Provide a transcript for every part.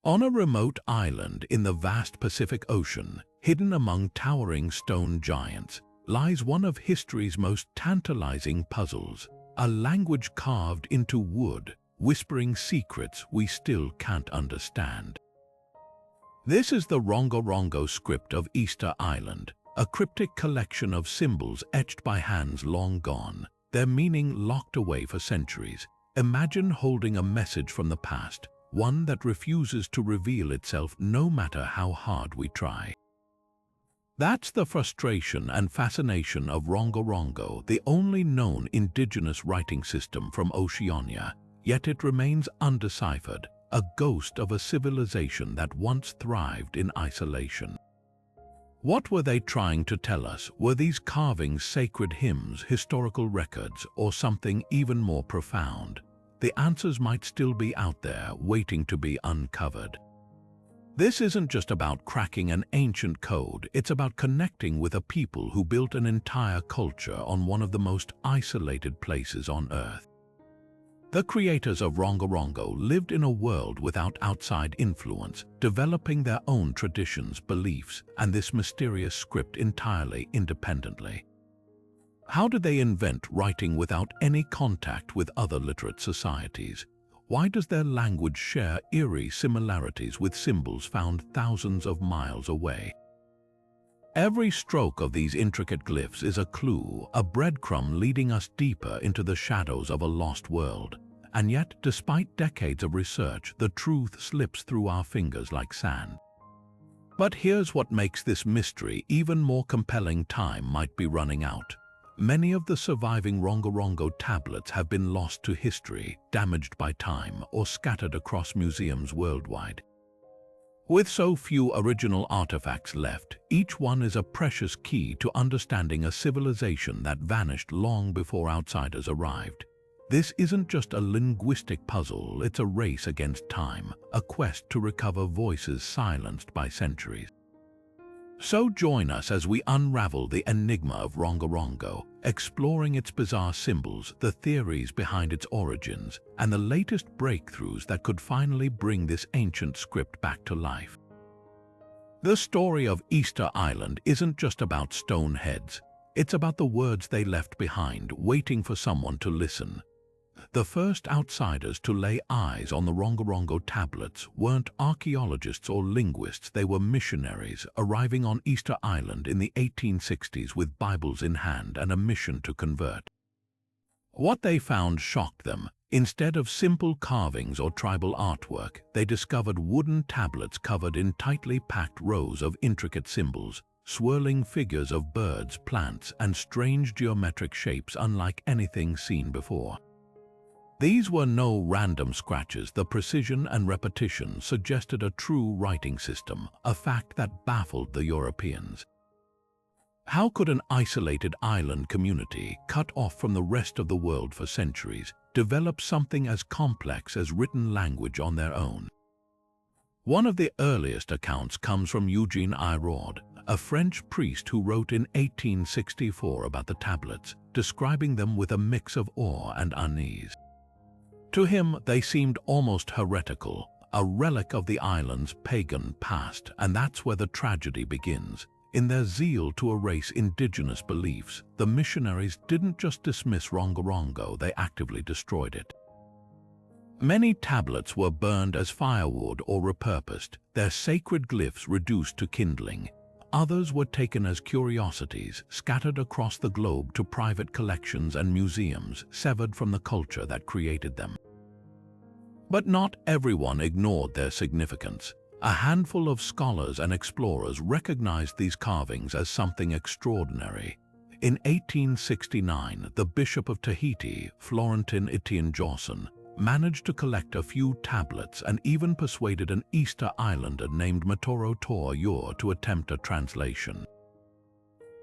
On a remote island in the vast Pacific Ocean, hidden among towering stone giants, lies one of history's most tantalizing puzzles, a language carved into wood, whispering secrets we still can't understand. This is the Rongorongo script of Easter Island, a cryptic collection of symbols etched by hands long gone, their meaning locked away for centuries. Imagine holding a message from the past, one that refuses to reveal itself no matter how hard we try. That's the frustration and fascination of Rongorongo, the only known indigenous writing system from Oceania, yet it remains undeciphered, a ghost of a civilization that once thrived in isolation. What were they trying to tell us? Were these carvings sacred hymns, historical records, or something even more profound? The answers might still be out there, waiting to be uncovered. This isn't just about cracking an ancient code, it's about connecting with a people who built an entire culture on one of the most isolated places on Earth. The creators of Rongorongo lived in a world without outside influence, developing their own traditions, beliefs, and this mysterious script entirely independently. How did they invent writing without any contact with other literate societies? Why does their language share eerie similarities with symbols found thousands of miles away? Every stroke of these intricate glyphs is a clue, a breadcrumb leading us deeper into the shadows of a lost world. And yet, despite decades of research, the truth slips through our fingers like sand. But here's what makes this mystery even more compelling: time might be running out. Many of the surviving Rongorongo tablets have been lost to history, damaged by time, or scattered across museums worldwide. With so few original artifacts left, each one is a precious key to understanding a civilization that vanished long before outsiders arrived. This isn't just a linguistic puzzle, it's a race against time, a quest to recover voices silenced by centuries. So join us as we unravel the enigma of Rongorongo, exploring its bizarre symbols, the theories behind its origins, and the latest breakthroughs that could finally bring this ancient script back to life. The story of Easter Island isn't just about stone heads. It's about the words they left behind, waiting for someone to listen. The first outsiders to lay eyes on the Rongorongo tablets weren't archaeologists or linguists, they were missionaries arriving on Easter Island in the 1860s with Bibles in hand and a mission to convert. What they found shocked them. Instead of simple carvings or tribal artwork, they discovered wooden tablets covered in tightly packed rows of intricate symbols, swirling figures of birds, plants, and strange geometric shapes unlike anything seen before. These were no random scratches. The precision and repetition suggested a true writing system, a fact that baffled the Europeans. How could an isolated island community, cut off from the rest of the world for centuries, develop something as complex as written language on their own? One of the earliest accounts comes from Eugene Iraud, a French priest who wrote in 1864 about the tablets, describing them with a mix of awe and unease. To him, they seemed almost heretical, a relic of the island's pagan past, and that's where the tragedy begins. In their zeal to erase indigenous beliefs, the missionaries didn't just dismiss Rongorongo, they actively destroyed it. Many tablets were burned as firewood or repurposed, their sacred glyphs reduced to kindling. Others were taken as curiosities, scattered across the globe to private collections and museums, severed from the culture that created them. But not everyone ignored their significance. A handful of scholars and explorers recognized these carvings as something extraordinary. In 1869, the Bishop of Tahiti, Florentin Etienne Jawson, managed to collect a few tablets and even persuaded an Easter Islander named Matoro Tor Yor to attempt a translation.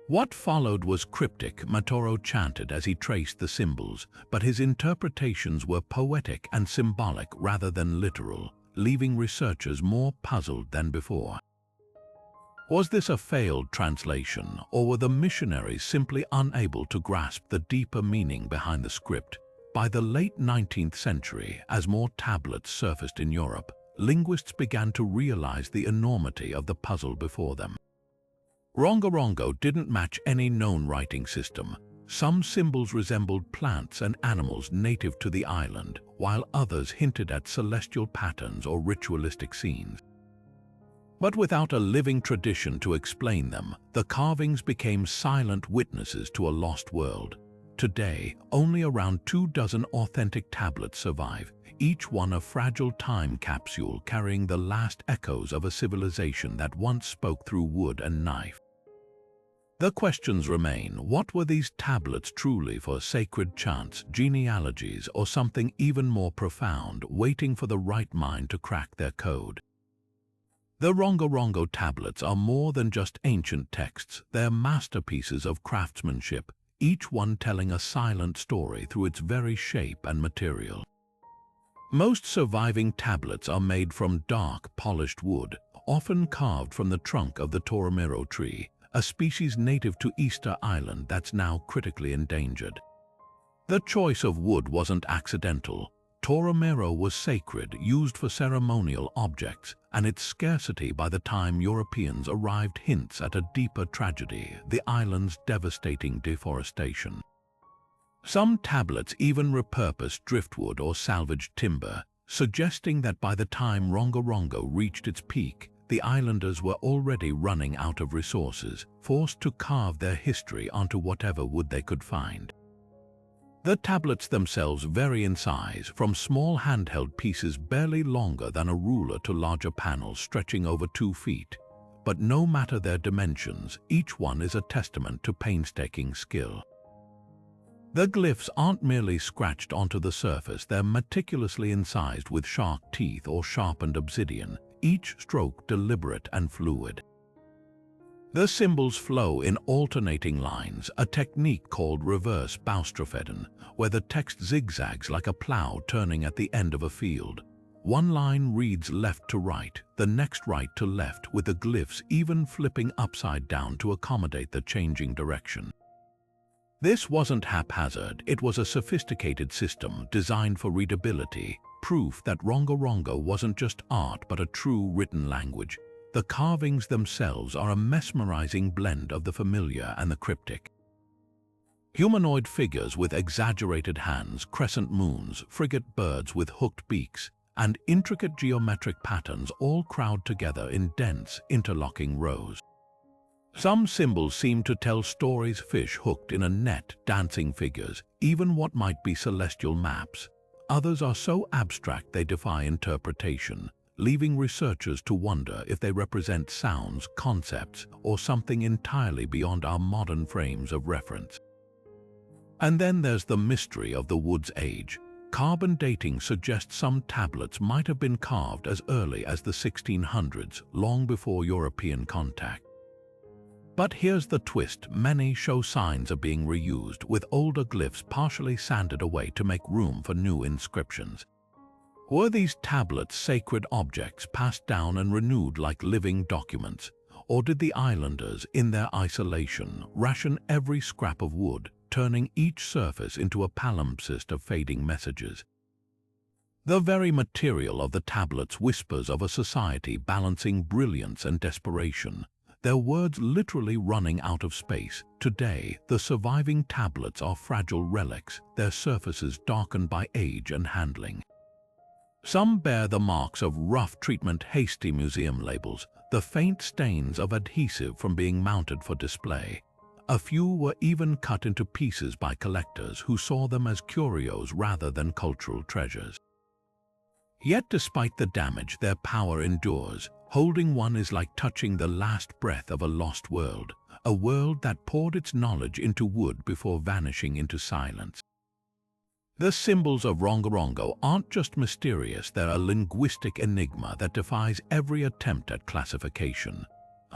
What followed was cryptic. Matoro chanted as he traced the symbols, but his interpretations were poetic and symbolic rather than literal, leaving researchers more puzzled than before. Was this a failed translation, or were the missionaries simply unable to grasp the deeper meaning behind the script? By the late 19th century, as more tablets surfaced in Europe, linguists began to realize the enormity of the puzzle before them. Rongorongo didn't match any known writing system. Some symbols resembled plants and animals native to the island, while others hinted at celestial patterns or ritualistic scenes. But without a living tradition to explain them, the carvings became silent witnesses to a lost world. Today, only around 24 authentic tablets survive, each one a fragile time capsule carrying the last echoes of a civilization that once spoke through wood and knife. The questions remain: what were these tablets truly for? Sacred chants, genealogies, or something even more profound, waiting for the right mind to crack their code? The Rongorongo tablets are more than just ancient texts. They're masterpieces of craftsmanship, each one telling a silent story through its very shape and material. Most surviving tablets are made from dark, polished wood, often carved from the trunk of the Toromiro tree, a species native to Easter Island that's now critically endangered. The choice of wood wasn't accidental. Toromiro was sacred, used for ceremonial objects, and its scarcity by the time Europeans arrived hints at a deeper tragedy: the island's devastating deforestation. Some tablets even repurposed driftwood or salvaged timber, suggesting that by the time Rongorongo reached its peak, the islanders were already running out of resources, forced to carve their history onto whatever wood they could find. The tablets themselves vary in size, from small handheld pieces barely longer than a ruler to larger panels stretching over 2 feet. But no matter their dimensions, each one is a testament to painstaking skill. The glyphs aren't merely scratched onto the surface, they're meticulously incised with shark teeth or sharpened obsidian, each stroke deliberate and fluid. The symbols flow in alternating lines, a technique called reverse baustrophedon, where the text zigzags like a plow turning at the end of a field. One line reads left to right, the next right to left, with the glyphs even flipping upside down to accommodate the changing direction. This wasn't haphazard, it was a sophisticated system designed for readability, proof that Rongorongo wasn't just art but a true written language. The carvings themselves are a mesmerizing blend of the familiar and the cryptic. Humanoid figures with exaggerated hands, crescent moons, frigate birds with hooked beaks, and intricate geometric patterns all crowd together in dense, interlocking rows. Some symbols seem to tell stories: fish hooked in a net, dancing figures, even what might be celestial maps. Others are so abstract they defy interpretation, leaving researchers to wonder if they represent sounds, concepts, or something entirely beyond our modern frames of reference. And then there's the mystery of the wood's age. Carbon dating suggests some tablets might have been carved as early as the 1600s, long before European contact. But here's the twist: many show signs of being reused, with older glyphs partially sanded away to make room for new inscriptions. Were these tablets sacred objects passed down and renewed like living documents? Or did the islanders, in their isolation, ration every scrap of wood, turning each surface into a palimpsest of fading messages? The very material of the tablets whispers of a society balancing brilliance and desperation, their words literally running out of space. Today, the surviving tablets are fragile relics, their surfaces darkened by age and handling. Some bear the marks of rough treatment, hasty museum labels, the faint stains of adhesive from being mounted for display. A few were even cut into pieces by collectors who saw them as curios rather than cultural treasures. Yet despite the damage, their power endures. Holding one is like touching the last breath of a lost world, a world that poured its knowledge into wood before vanishing into silence. The symbols of Rongorongo aren't just mysterious, they're a linguistic enigma that defies every attempt at classification.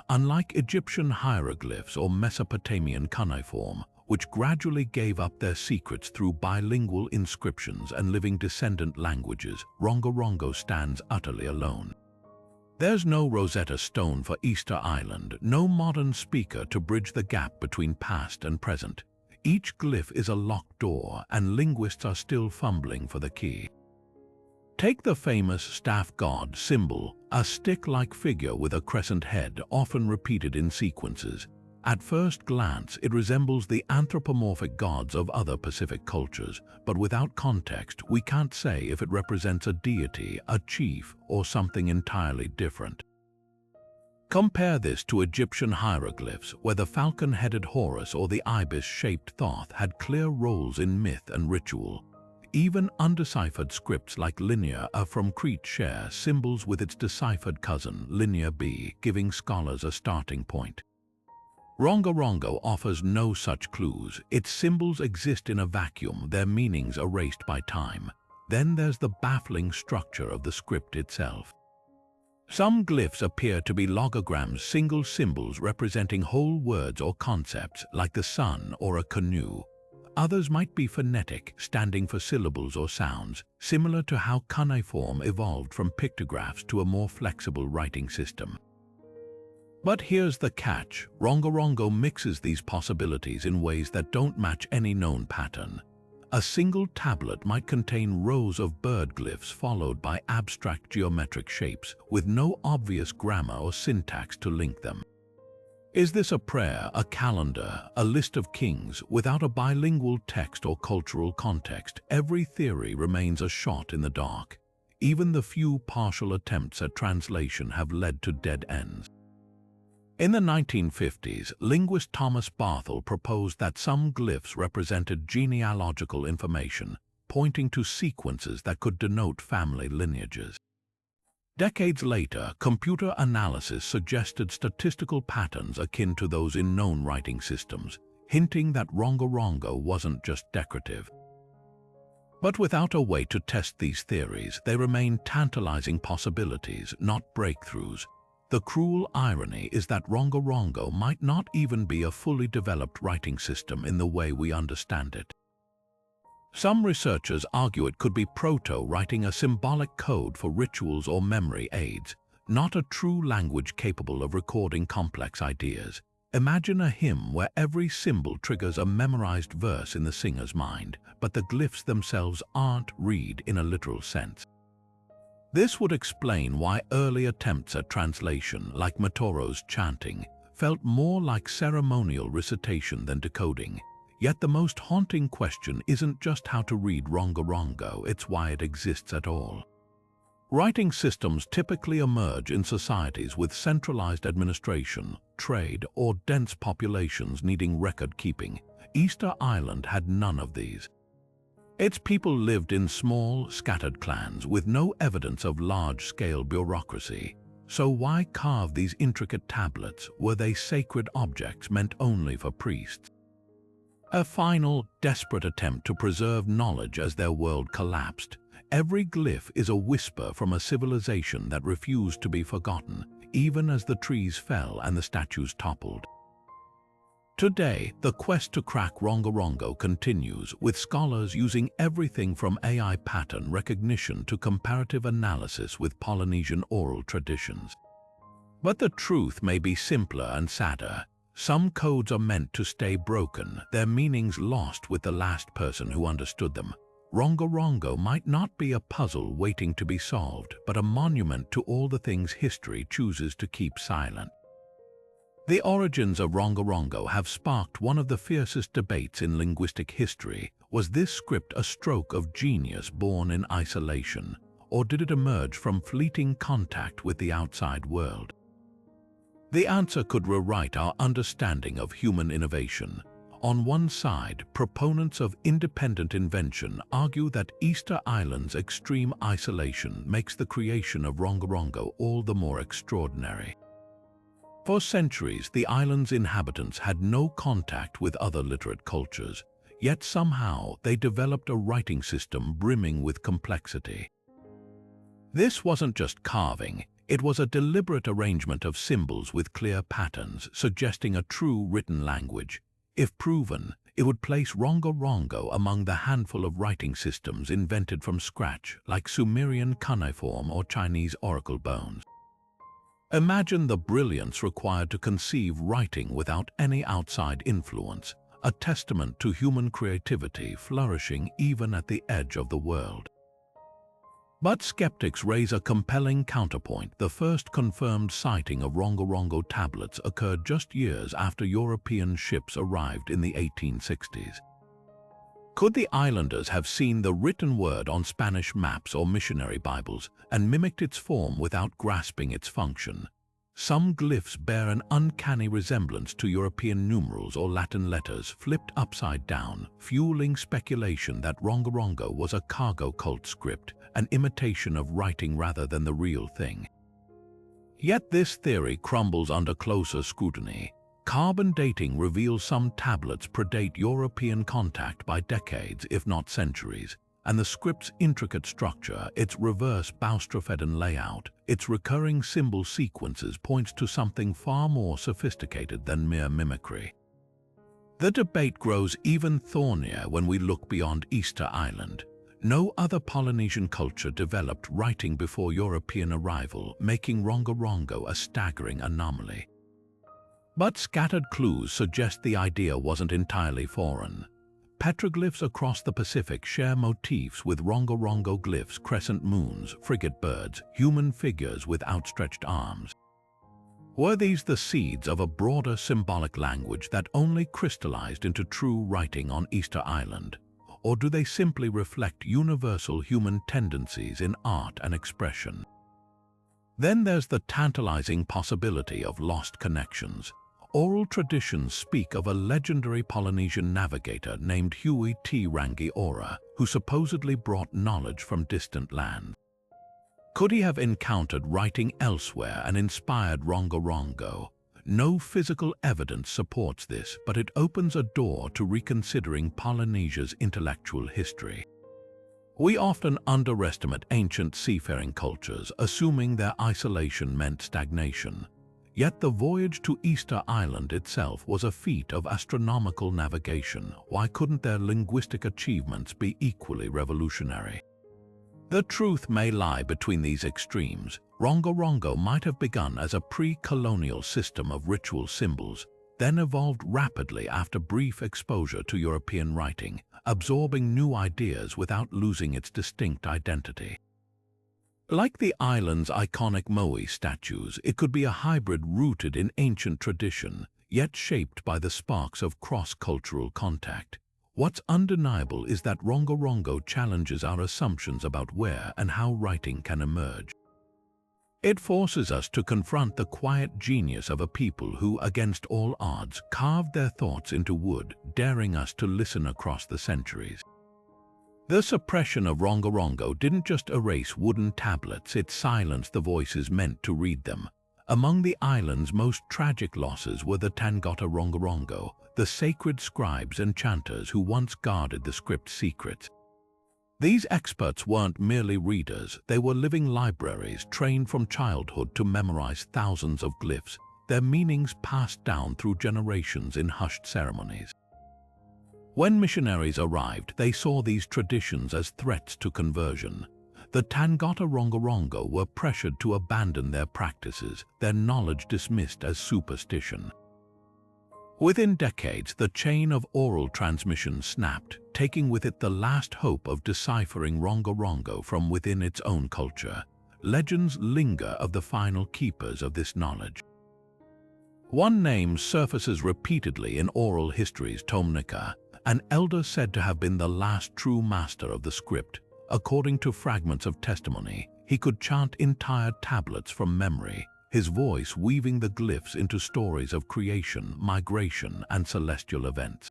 Unlike Egyptian hieroglyphs or Mesopotamian cuneiform, which gradually gave up their secrets through bilingual inscriptions and living descendant languages, Rongorongo stands utterly alone. There's no Rosetta Stone for Easter Island, no modern speaker to bridge the gap between past and present. Each glyph is a locked door, and linguists are still fumbling for the key. Take the famous staff god symbol, a stick-like figure with a crescent head often repeated in sequences. At first glance, it resembles the anthropomorphic gods of other Pacific cultures, but without context, we can't say if it represents a deity, a chief, or something entirely different. Compare this to Egyptian hieroglyphs, where the falcon-headed Horus or the ibis-shaped Thoth had clear roles in myth and ritual. Even undeciphered scripts like Linear A from Crete share symbols with its deciphered cousin, Linear B, giving scholars a starting point. Rongorongo offers no such clues. Its symbols exist in a vacuum, their meanings erased by time. Then there's the baffling structure of the script itself. Some glyphs appear to be logograms, single symbols representing whole words or concepts, like the sun or a canoe. Others might be phonetic, standing for syllables or sounds, similar to how cuneiform evolved from pictographs to a more flexible writing system. But here's the catch: Rongorongo mixes these possibilities in ways that don't match any known pattern. A single tablet might contain rows of bird glyphs followed by abstract geometric shapes, with no obvious grammar or syntax to link them. Is this a prayer, a calendar, a list of kings? Without a bilingual text or cultural context, every theory remains a shot in the dark. Even the few partial attempts at translation have led to dead ends. In the 1950s, linguist Thomas Barthel proposed that some glyphs represented genealogical information, pointing to sequences that could denote family lineages. Decades later, computer analysis suggested statistical patterns akin to those in known writing systems, hinting that Rongorongo wasn't just decorative. But without a way to test these theories, they remain tantalizing possibilities, not breakthroughs. The cruel irony is that Rongorongo might not even be a fully developed writing system in the way we understand it. Some researchers argue it could be proto-writing, a symbolic code for rituals or memory aids, not a true language capable of recording complex ideas. Imagine a hymn where every symbol triggers a memorized verse in the singer's mind, but the glyphs themselves aren't read in a literal sense. This would explain why early attempts at translation, like Matoro's chanting, felt more like ceremonial recitation than decoding. Yet the most haunting question isn't just how to read Rongorongo, it's why it exists at all. Writing systems typically emerge in societies with centralized administration, trade, or dense populations needing record-keeping. Easter Island had none of these. Its people lived in small, scattered clans with no evidence of large-scale bureaucracy. So why carve these intricate tablets? Were they sacred objects meant only for priests? A final, desperate attempt to preserve knowledge as their world collapsed. Every glyph is a whisper from a civilization that refused to be forgotten, even as the trees fell and the statues toppled. Today, the quest to crack Rongorongo continues, with scholars using everything from AI pattern recognition to comparative analysis with Polynesian oral traditions. But the truth may be simpler and sadder. Some codes are meant to stay broken, their meanings lost with the last person who understood them. Rongorongo might not be a puzzle waiting to be solved, but a monument to all the things history chooses to keep silent. The origins of Rongorongo have sparked one of the fiercest debates in linguistic history. Was this script a stroke of genius born in isolation, or did it emerge from fleeting contact with the outside world? The answer could rewrite our understanding of human innovation. On one side, proponents of independent invention argue that Easter Island's extreme isolation makes the creation of Rongorongo all the more extraordinary. For centuries, the island's inhabitants had no contact with other literate cultures, yet somehow they developed a writing system brimming with complexity. This wasn't just carving. It was a deliberate arrangement of symbols with clear patterns, suggesting a true written language. If proven, it would place Rongorongo among the handful of writing systems invented from scratch, like Sumerian cuneiform or Chinese oracle bones. Imagine the brilliance required to conceive writing without any outside influence, a testament to human creativity flourishing even at the edge of the world. But skeptics raise a compelling counterpoint. The first confirmed sighting of Rongorongo tablets occurred just years after European ships arrived in the 1860s. Could the islanders have seen the written word on Spanish maps or missionary Bibles and mimicked its form without grasping its function? Some glyphs bear an uncanny resemblance to European numerals or Latin letters flipped upside down, fueling speculation that Rongorongo was a cargo cult script, an imitation of writing rather than the real thing. Yet this theory crumbles under closer scrutiny. Carbon dating reveals some tablets predate European contact by decades, if not centuries, and the script's intricate structure, its reverse boustrophedon layout, its recurring symbol sequences points to something far more sophisticated than mere mimicry. The debate grows even thornier when we look beyond Easter Island. No other Polynesian culture developed writing before European arrival, making Rongorongo a staggering anomaly. But scattered clues suggest the idea wasn't entirely foreign. Petroglyphs across the Pacific share motifs with Rongorongo glyphs: crescent moons, frigate birds, human figures with outstretched arms. Were these the seeds of a broader symbolic language that only crystallized into true writing on Easter Island? Or do they simply reflect universal human tendencies in art and expression? Then there's the tantalizing possibility of lost connections. Oral traditions speak of a legendary Polynesian navigator named Huey T. Rangiora, who supposedly brought knowledge from distant lands. Could he have encountered writing elsewhere and inspired Rongorongo? No physical evidence supports this, but it opens a door to reconsidering Polynesia's intellectual history. We often underestimate ancient seafaring cultures, assuming their isolation meant stagnation. Yet the voyage to Easter Island itself was a feat of astronomical navigation. Why couldn't their linguistic achievements be equally revolutionary? The truth may lie between these extremes. Rongorongo might have begun as a pre-colonial system of ritual symbols, then evolved rapidly after brief exposure to European writing, absorbing new ideas without losing its distinct identity. Like the island's iconic moai statues, it could be a hybrid rooted in ancient tradition, yet shaped by the sparks of cross-cultural contact. What's undeniable is that Rongorongo challenges our assumptions about where and how writing can emerge. It forces us to confront the quiet genius of a people who, against all odds, carved their thoughts into wood, daring us to listen across the centuries. The suppression of Rongorongo didn't just erase wooden tablets, it silenced the voices meant to read them. Among the island's most tragic losses were the Tangata Rongorongo, the sacred scribes and chanters who once guarded the script's secrets. These experts weren't merely readers, they were living libraries trained from childhood to memorize thousands of glyphs, their meanings passed down through generations in hushed ceremonies. When missionaries arrived, they saw these traditions as threats to conversion. The Tangata Rongorongo were pressured to abandon their practices, their knowledge dismissed as superstition. Within decades, the chain of oral transmission snapped, taking with it the last hope of deciphering Rongorongo from within its own culture. Legends linger of the final keepers of this knowledge. One name surfaces repeatedly in oral histories: Tomnika, an elder said to have been the last true master of the script. According to fragments of testimony, he could chant entire tablets from memory, his voice weaving the glyphs into stories of creation, migration, and celestial events.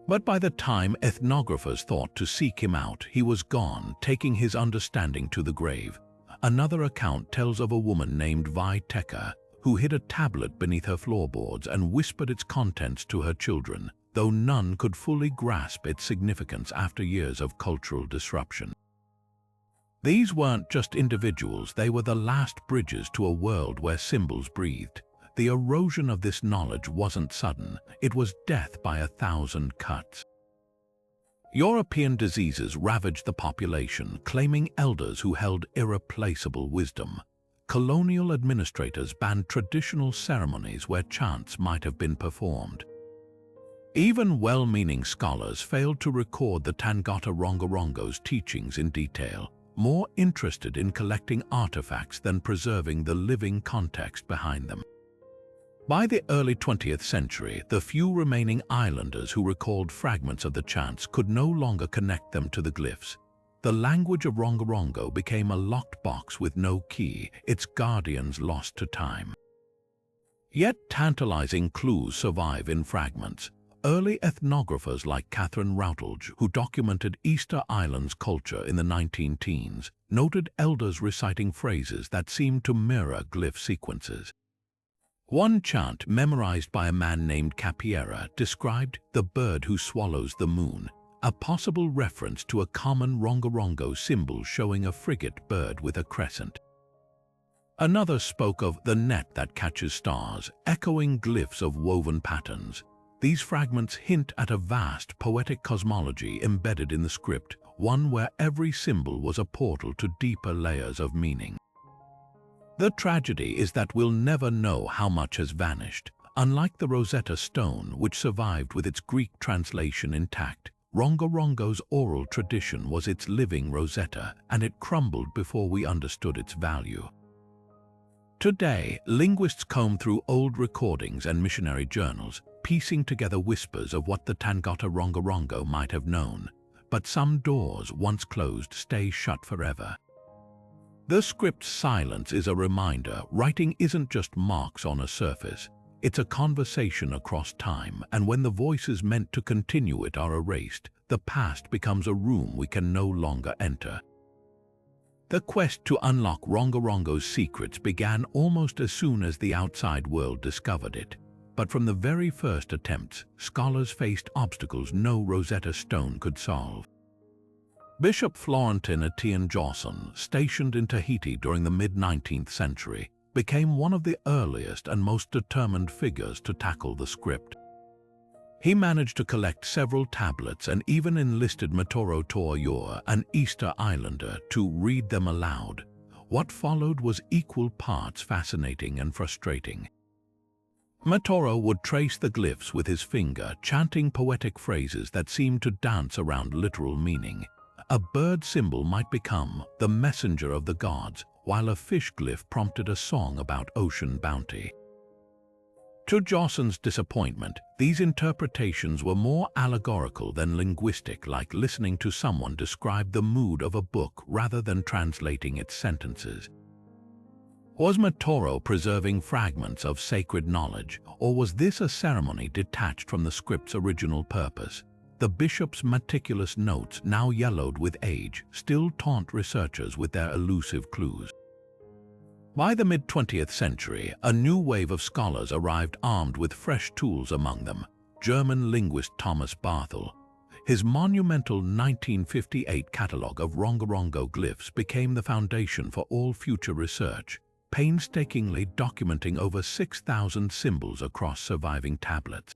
But by the time ethnographers thought to seek him out, he was gone, taking his understanding to the grave. Another account tells of a woman named Vai Teka, who hid a tablet beneath her floorboards and whispered its contents to her children, though none could fully grasp its significance after years of cultural disruption. These weren't just individuals, they were the last bridges to a world where symbols breathed. The erosion of this knowledge wasn't sudden, it was death by 1,000 cuts. European diseases ravaged the population, claiming elders who held irreplaceable wisdom. Colonial administrators banned traditional ceremonies where chants might have been performed. Even well-meaning scholars failed to record the Tangata Rongorongo's teachings in detail. more interested in collecting artifacts than preserving the living context behind them. By the early 20th century, the few remaining islanders who recalled fragments of the chants could no longer connect them to the glyphs. The language of Rongorongo became a locked box with no key, its guardians lost to time. Yet tantalizing clues survive in fragments. Early ethnographers like Catherine Routledge, who documented Easter Island's culture in the 19-teens, noted elders reciting phrases that seemed to mirror glyph sequences. One chant, memorized by a man named Capiera, described the bird who swallows the moon, a possible reference to a common Rongorongo symbol showing a frigate bird with a crescent. Another spoke of the net that catches stars, echoing glyphs of woven patterns. These fragments hint at a vast poetic cosmology embedded in the script, one where every symbol was a portal to deeper layers of meaning. The tragedy is that we'll never know how much has vanished. Unlike the Rosetta Stone, which survived with its Greek translation intact, Rongorongo's oral tradition was its living Rosetta, and it crumbled before we understood its value. Today, linguists comb through old recordings and missionary journals, piecing together whispers of what the Tangata Rongorongo might have known. But some doors, once closed, stay shut forever. The script's silence is a reminder writing isn't just marks on a surface. It's a conversation across time, and when the voices meant to continue it are erased, the past becomes a room we can no longer enter. The quest to unlock Rongorongo's secrets began almost as soon as the outside world discovered it. But from the very first attempts, scholars faced obstacles no Rosetta Stone could solve. Bishop Florentin Etienne Jawson, stationed in Tahiti during the mid-19th century, became one of the earliest and most determined figures to tackle the script. He managed to collect several tablets and even enlisted Matoro Toayor, an Easter Islander, to read them aloud. What followed was equal parts fascinating and frustrating. Matoro would trace the glyphs with his finger, chanting poetic phrases that seemed to dance around literal meaning. A bird symbol might become the messenger of the gods, while a fish glyph prompted a song about ocean bounty. To Jawson's disappointment, these interpretations were more allegorical than linguistic, like listening to someone describe the mood of a book rather than translating its sentences. Was Matoro preserving fragments of sacred knowledge, or was this a ceremony detached from the script's original purpose? The bishop's meticulous notes, now yellowed with age, still taunt researchers with their elusive clues. By the mid-20th century, a new wave of scholars arrived armed with fresh tools, among them German linguist Thomas Barthel. His monumental 1958 catalogue of Rongorongo glyphs became the foundation for all future research, painstakingly documenting over 6,000 symbols across surviving tablets.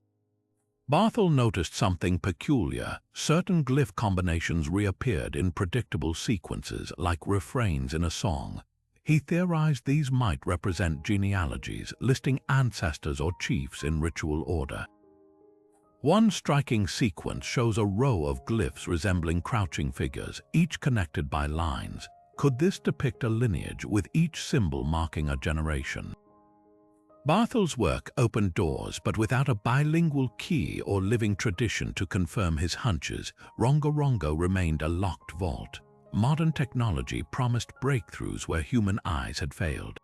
Barthel noticed something peculiar. Certain glyph combinations reappeared in predictable sequences, like refrains in a song. He theorized these might represent genealogies, listing ancestors or chiefs in ritual order. One striking sequence shows a row of glyphs resembling crouching figures, each connected by lines. Could this depict a lineage, with each symbol marking a generation? Barthel's work opened doors, but without a bilingual key or living tradition to confirm his hunches, Rongorongo remained a locked vault. Modern technology promised breakthroughs where human eyes had failed.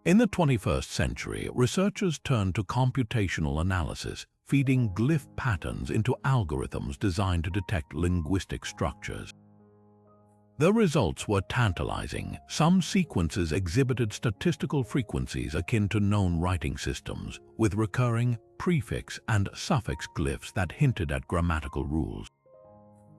In the 21st century, researchers turned to computational analysis, feeding glyph patterns into algorithms designed to detect linguistic structures. The results were tantalizing. Some sequences exhibited statistical frequencies akin to known writing systems, with recurring prefix and suffix glyphs that hinted at grammatical rules.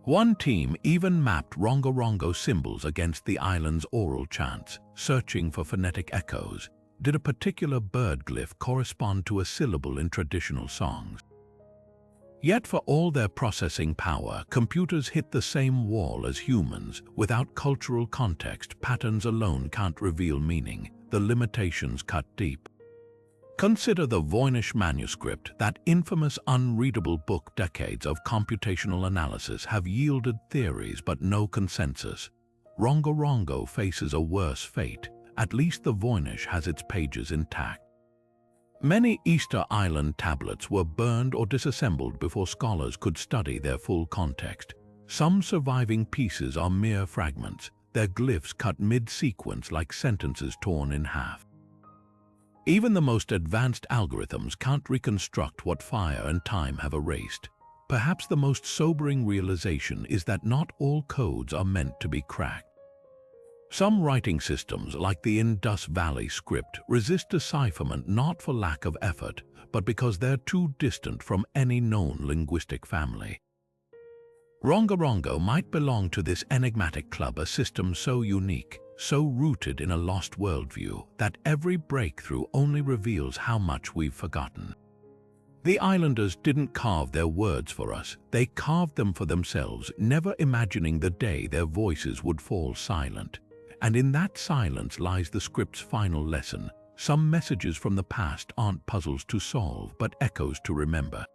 One team even mapped Rongorongo symbols against the island's oral chants, searching for phonetic echoes. Did a particular bird glyph correspond to a syllable in traditional songs? Yet for all their processing power, computers hit the same wall as humans. Without cultural context, patterns alone can't reveal meaning. The limitations cut deep. Consider the Voynich manuscript, that infamous unreadable book. Decades of computational analysis have yielded theories but no consensus. Rongorongo faces a worse fate. At least the Voynich has its pages intact. Many Easter Island tablets were burned or disassembled before scholars could study their full context. Some surviving pieces are mere fragments, their glyphs cut mid-sequence like sentences torn in half. Even the most advanced algorithms can't reconstruct what fire and time have erased. Perhaps the most sobering realization is that not all codes are meant to be cracked. Some writing systems, like the Indus Valley script, resist decipherment not for lack of effort, but because they're too distant from any known linguistic family. Rongorongo might belong to this enigmatic club, a system so unique, so rooted in a lost worldview, that every breakthrough only reveals how much we've forgotten. The islanders didn't carve their words for us, they carved them for themselves, never imagining the day their voices would fall silent. And in that silence lies the script's final lesson. Some messages from the past aren't puzzles to solve, but echoes to remember.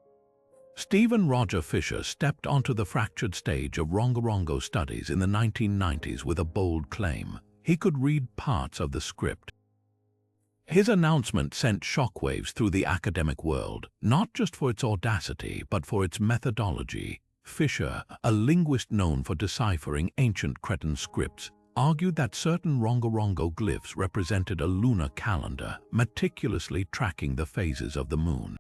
Stephen Roger Fisher stepped onto the fractured stage of Rongorongo studies in the 1990s with a bold claim. He could read parts of the script. His announcement sent shockwaves through the academic world, not just for its audacity, but for its methodology. Fisher, a linguist known for deciphering ancient Cretan scripts, argued that certain Rongorongo glyphs represented a lunar calendar, meticulously tracking the phases of the moon.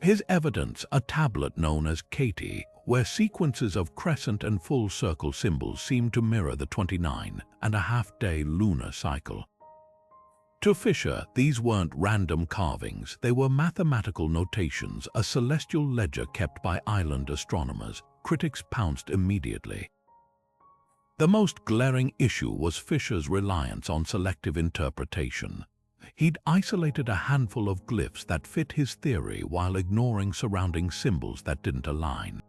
His evidence, a tablet known as Katie, where sequences of crescent and full circle symbols seemed to mirror the 29-and-a-half-day lunar cycle. To Fisher, these weren't random carvings, they were mathematical notations, a celestial ledger kept by island astronomers. Critics pounced immediately. The most glaring issue was Fisher's reliance on selective interpretation. He'd isolated a handful of glyphs that fit his theory while ignoring surrounding symbols that didn't align.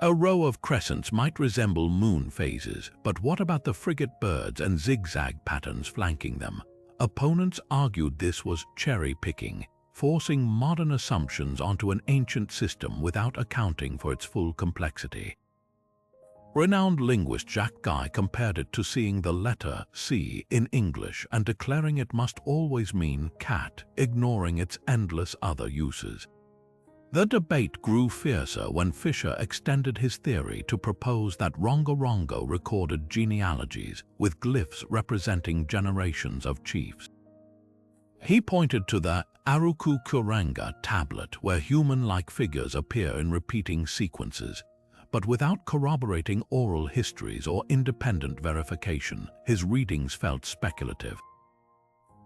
A row of crescents might resemble moon phases, but what about the frigate birds and zigzag patterns flanking them? Opponents argued this was cherry-picking, forcing modern assumptions onto an ancient system without accounting for its full complexity. Renowned linguist Jacques Guy compared it to seeing the letter C in English and declaring it must always mean cat, ignoring its endless other uses. The debate grew fiercer when Fisher extended his theory to propose that Rongorongo recorded genealogies, with glyphs representing generations of chiefs. He pointed to the Aruku Kuranga tablet, where human-like figures appear in repeating sequences, but without corroborating oral histories or independent verification, his readings felt speculative.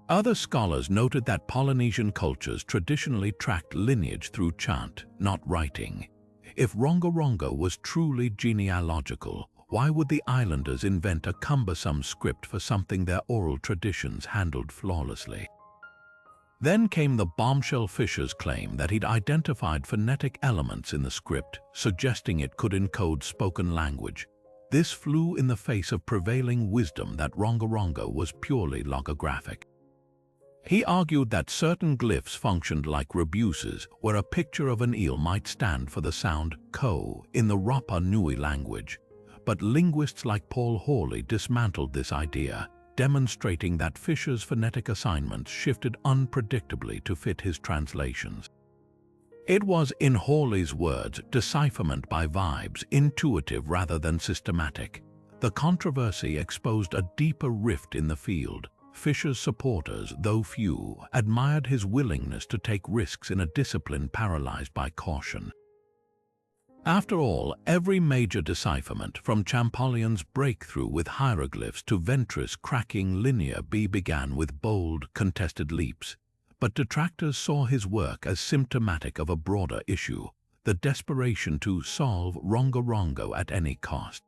Other scholars noted that Polynesian cultures traditionally tracked lineage through chant, not writing. If Rongorongo was truly genealogical, why would the islanders invent a cumbersome script for something their oral traditions handled flawlessly? Then came the bombshell Fisher's claim that he'd identified phonetic elements in the script, suggesting it could encode spoken language. This flew in the face of prevailing wisdom that Rongorongo was purely logographic. He argued that certain glyphs functioned like rebuses, where a picture of an eel might stand for the sound ko in the Rapa Nui language. But linguists like Paul Hawley dismantled this idea, demonstrating that Fisher's phonetic assignments shifted unpredictably to fit his translations. It was, in Hawley's words, decipherment by vibes, intuitive rather than systematic. The controversy exposed a deeper rift in the field. Fisher's supporters, though few, admired his willingness to take risks in a discipline paralyzed by caution. After all, every major decipherment, from Champollion's breakthrough with hieroglyphs to Ventris cracking Linear B, began with bold, contested leaps. But detractors saw his work as symptomatic of a broader issue, the desperation to solve Rongorongo at any cost.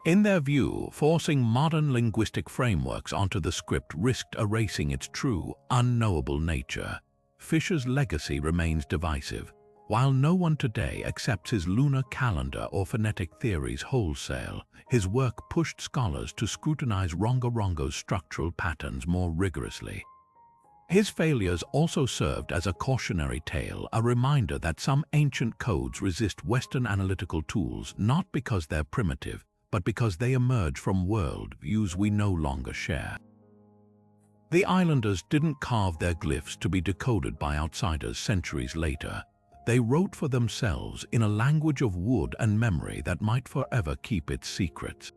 In their view, forcing modern linguistic frameworks onto the script risked erasing its true, unknowable nature. Fisher's legacy remains divisive. While no one today accepts his lunar calendar or phonetic theories wholesale, his work pushed scholars to scrutinize Rongorongo's structural patterns more rigorously. His failures also served as a cautionary tale, a reminder that some ancient codes resist Western analytical tools not because they're primitive, but because they emerge from world views we no longer share. The islanders didn't carve their glyphs to be decoded by outsiders centuries later. They wrote for themselves in a language of wood and memory that might forever keep its secrets.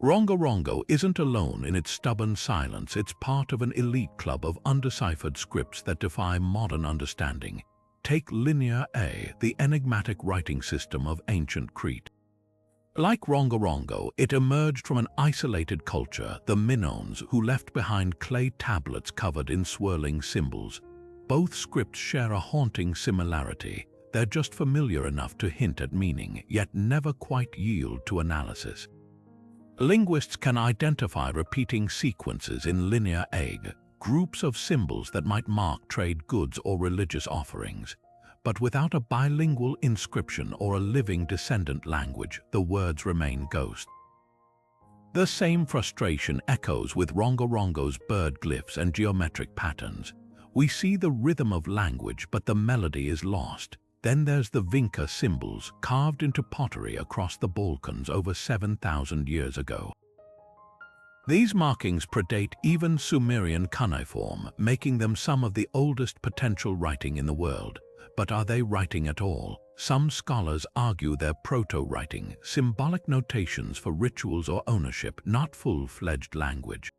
Rongorongo isn't alone in its stubborn silence. It's part of an elite club of undeciphered scripts that defy modern understanding. Take Linear A, the enigmatic writing system of ancient Crete. Like Rongorongo, it emerged from an isolated culture, the Minoans, who left behind clay tablets covered in swirling symbols. Both scripts share a haunting similarity. They're just familiar enough to hint at meaning, yet never quite yield to analysis. Linguists can identify repeating sequences in Linear A, groups of symbols that might mark trade goods or religious offerings. But without a bilingual inscription or a living descendant language, the words remain ghosts. The same frustration echoes with Rongorongo's bird glyphs and geometric patterns. We see the rhythm of language, but the melody is lost. Then there's the Vinca symbols, carved into pottery across the Balkans over 7,000 years ago. These markings predate even Sumerian cuneiform, making them some of the oldest potential writing in the world. But are they writing at all? Some scholars argue they're proto-writing, symbolic notations for rituals or ownership, not full-fledged language.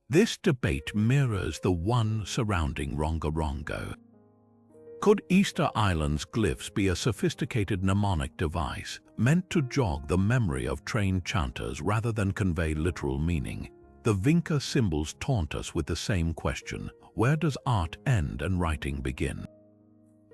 This debate mirrors the one surrounding Rongorongo. Could Easter Island's glyphs be a sophisticated mnemonic device, meant to jog the memory of trained chanters rather than convey literal meaning? The Vinca symbols taunt us with the same question: where does art end and writing begin?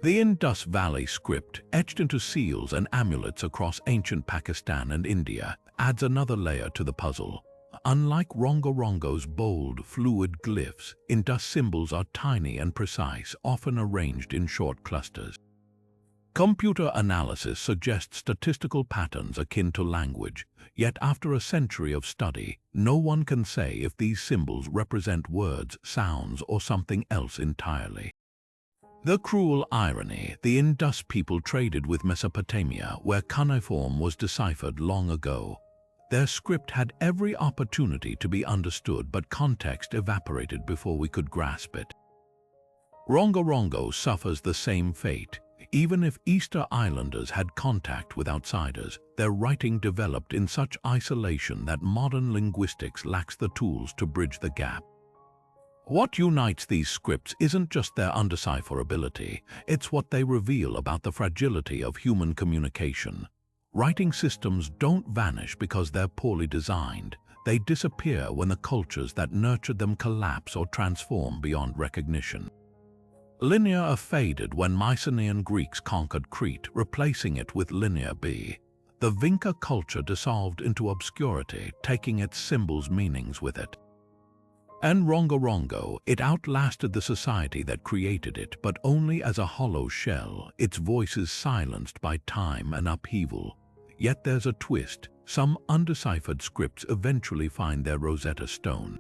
The Indus Valley script, etched into seals and amulets across ancient Pakistan and India, adds another layer to the puzzle. Unlike Rongorongo's bold, fluid glyphs, Indus symbols are tiny and precise, often arranged in short clusters. Computer analysis suggests statistical patterns akin to language, yet after a century of study, no one can say if these symbols represent words, sounds, or something else entirely. The cruel irony: the Indus people traded with Mesopotamia, where cuneiform was deciphered long ago. Their script had every opportunity to be understood, but context evaporated before we could grasp it. Rongorongo suffers the same fate. Even if Easter Islanders had contact with outsiders, their writing developed in such isolation that modern linguistics lacks the tools to bridge the gap. What unites these scripts isn't just their undecipherability, it's what they reveal about the fragility of human communication. Writing systems don't vanish because they're poorly designed. They disappear when the cultures that nurtured them collapse or transform beyond recognition. Linear A faded when Mycenaean Greeks conquered Crete, replacing it with Linear B. The Vinca culture dissolved into obscurity, taking its symbols' meanings with it. And Rongorongo, it outlasted the society that created it, but only as a hollow shell, its voices silenced by time and upheaval. Yet there's a twist: some undeciphered scripts eventually find their Rosetta Stone.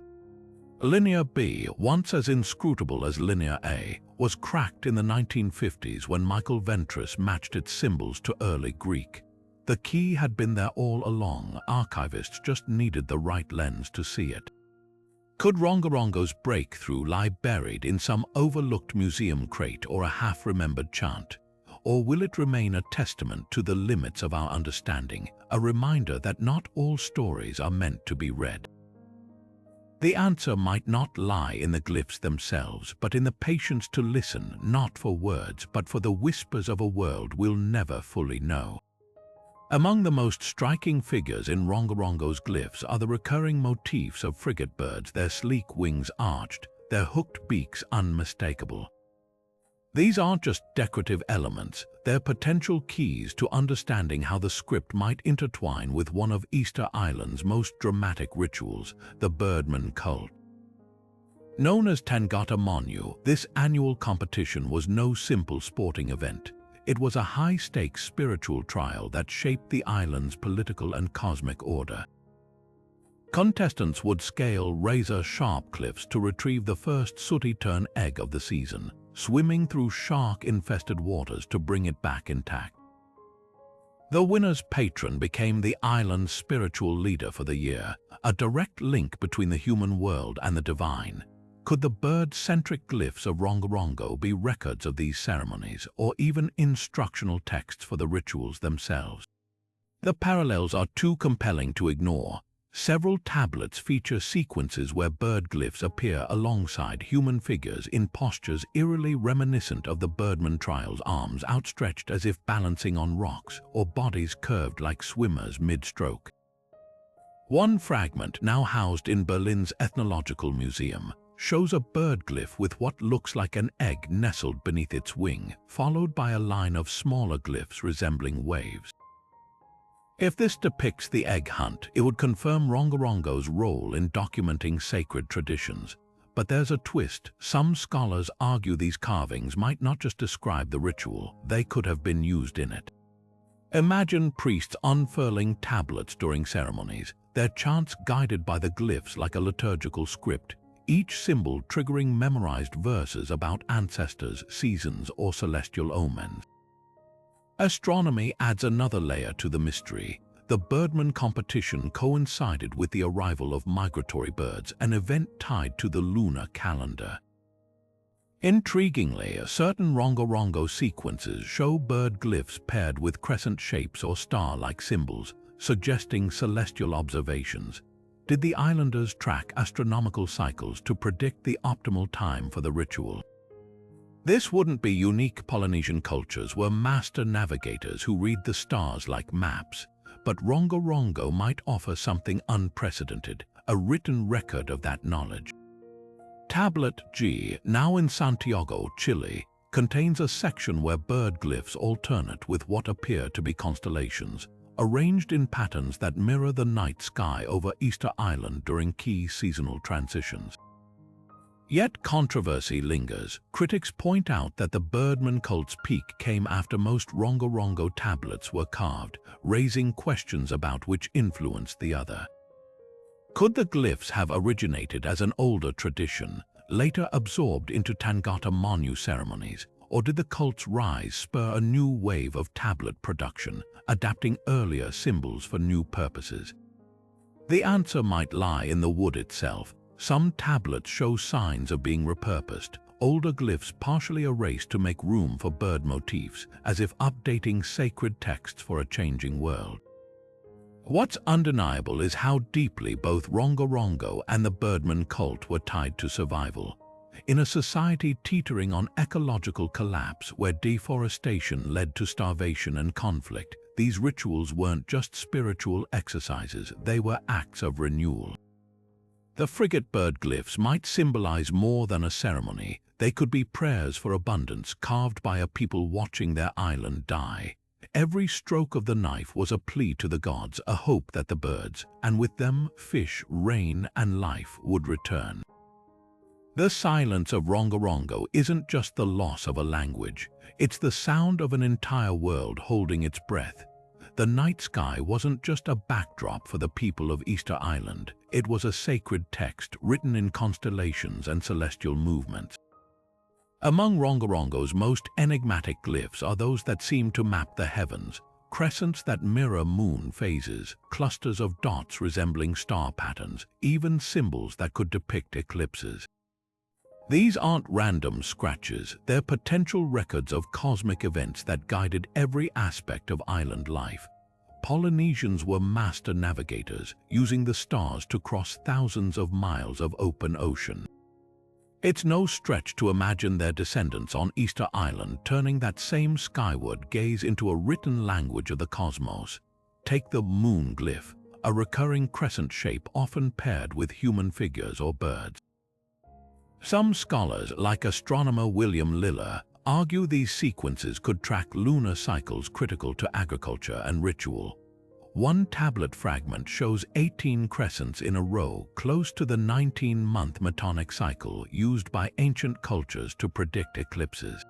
Linear B, once as inscrutable as Linear A, was cracked in the 1950s when Michael Ventris matched its symbols to early Greek. The key had been there all along. Archivists just needed the right lens to see it. Could Rongorongo's breakthrough lie buried in some overlooked museum crate or a half-remembered chant? Or will it remain a testament to the limits of our understanding, a reminder that not all stories are meant to be read? The answer might not lie in the glyphs themselves, but in the patience to listen, not for words, but for the whispers of a world we'll never fully know. Among the most striking figures in Rongorongo's glyphs are the recurring motifs of frigate birds, their sleek wings arched, their hooked beaks unmistakable. These aren't just decorative elements, they're potential keys to understanding how the script might intertwine with one of Easter Island's most dramatic rituals, the Birdman cult. Known as Tangata Monu, this annual competition was no simple sporting event. It was a high-stakes spiritual trial that shaped the island's political and cosmic order. Contestants would scale razor-sharp cliffs to retrieve the first sooty-tern egg of the season, swimming through shark-infested waters to bring it back intact. The winner's patron became the island's spiritual leader for the year, a direct link between the human world and the divine. Could the bird-centric glyphs of Rongorongo be records of these ceremonies, or even instructional texts for the rituals themselves? The parallels are too compelling to ignore. Several tablets feature sequences where bird glyphs appear alongside human figures in postures eerily reminiscent of the birdman trials, arms outstretched as if balancing on rocks, or bodies curved like swimmers mid-stroke. One fragment, now housed in Berlin's Ethnological Museum, shows a bird glyph with what looks like an egg nestled beneath its wing, followed by a line of smaller glyphs resembling waves. If this depicts the egg hunt, it would confirm Rongorongo's role in documenting sacred traditions. But there's a twist. Some scholars argue these carvings might not just describe the ritual, they could have been used in it. Imagine priests unfurling tablets during ceremonies, their chants guided by the glyphs like a liturgical script, each symbol triggering memorized verses about ancestors, seasons, or celestial omens. Astronomy adds another layer to the mystery. The birdman competition coincided with the arrival of migratory birds, an event tied to the lunar calendar. Intriguingly, certain Rongorongo sequences show bird glyphs paired with crescent shapes or star-like symbols, suggesting celestial observations. Did the islanders track astronomical cycles to predict the optimal time for the ritual? This wouldn't be unique. Polynesian cultures were master navigators who read the stars like maps, but Rongorongo might offer something unprecedented, a written record of that knowledge. Tablet G, now in Santiago, Chile, contains a section where bird glyphs alternate with what appear to be constellations, arranged in patterns that mirror the night sky over Easter Island during key seasonal transitions. Yet controversy lingers. Critics point out that the birdman cult's peak came after most Rongorongo tablets were carved, raising questions about which influenced the other. Could the glyphs have originated as an older tradition, later absorbed into Tangata Manu ceremonies, or did the cult's rise spur a new wave of tablet production, adapting earlier symbols for new purposes? The answer might lie in the wood itself. Some tablets show signs of being repurposed, older glyphs partially erased to make room for bird motifs, as if updating sacred texts for a changing world. What's undeniable is how deeply both Rongorongo and the birdman cult were tied to survival. In a society teetering on ecological collapse where deforestation led to starvation and conflict, these rituals weren't just spiritual exercises, they were acts of renewal. The frigate bird glyphs might symbolize more than a ceremony. They could be prayers for abundance carved by a people watching their island die. Every stroke of the knife was a plea to the gods, a hope that the birds, and with them fish, rain, and life, would return. The silence of Rongorongo isn't just the loss of a language. It's the sound of an entire world holding its breath. The night sky wasn't just a backdrop for the people of Easter Island. It was a sacred text written in constellations and celestial movements. Among Rongorongo's most enigmatic glyphs are those that seem to map the heavens, crescents that mirror moon phases, clusters of dots resembling star patterns, even symbols that could depict eclipses. These aren't random scratches, they're potential records of cosmic events that guided every aspect of island life. Polynesians were master navigators, using the stars to cross thousands of miles of open ocean. It's no stretch to imagine their descendants on Easter Island turning that same skyward gaze into a written language of the cosmos. Take the moon glyph, a recurring crescent shape often paired with human figures or birds. Some scholars, like astronomer William Liller, argue these sequences could track lunar cycles critical to agriculture and ritual. One tablet fragment shows 18 crescents in a row close to the 19-month metonic cycle used by ancient cultures to predict eclipses.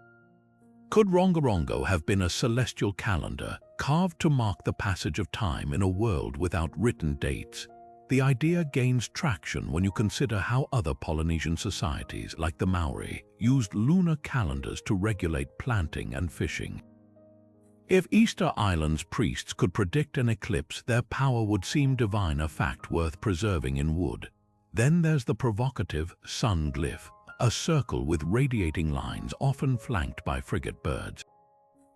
Could Rongorongo have been a celestial calendar carved to mark the passage of time in a world without written dates? The idea gains traction when you consider how other Polynesian societies, like the Maori, used lunar calendars to regulate planting and fishing. If Easter Island's priests could predict an eclipse, their power would seem divine, a fact worth preserving in wood. Then there's the provocative sun glyph, a circle with radiating lines often flanked by frigate birds.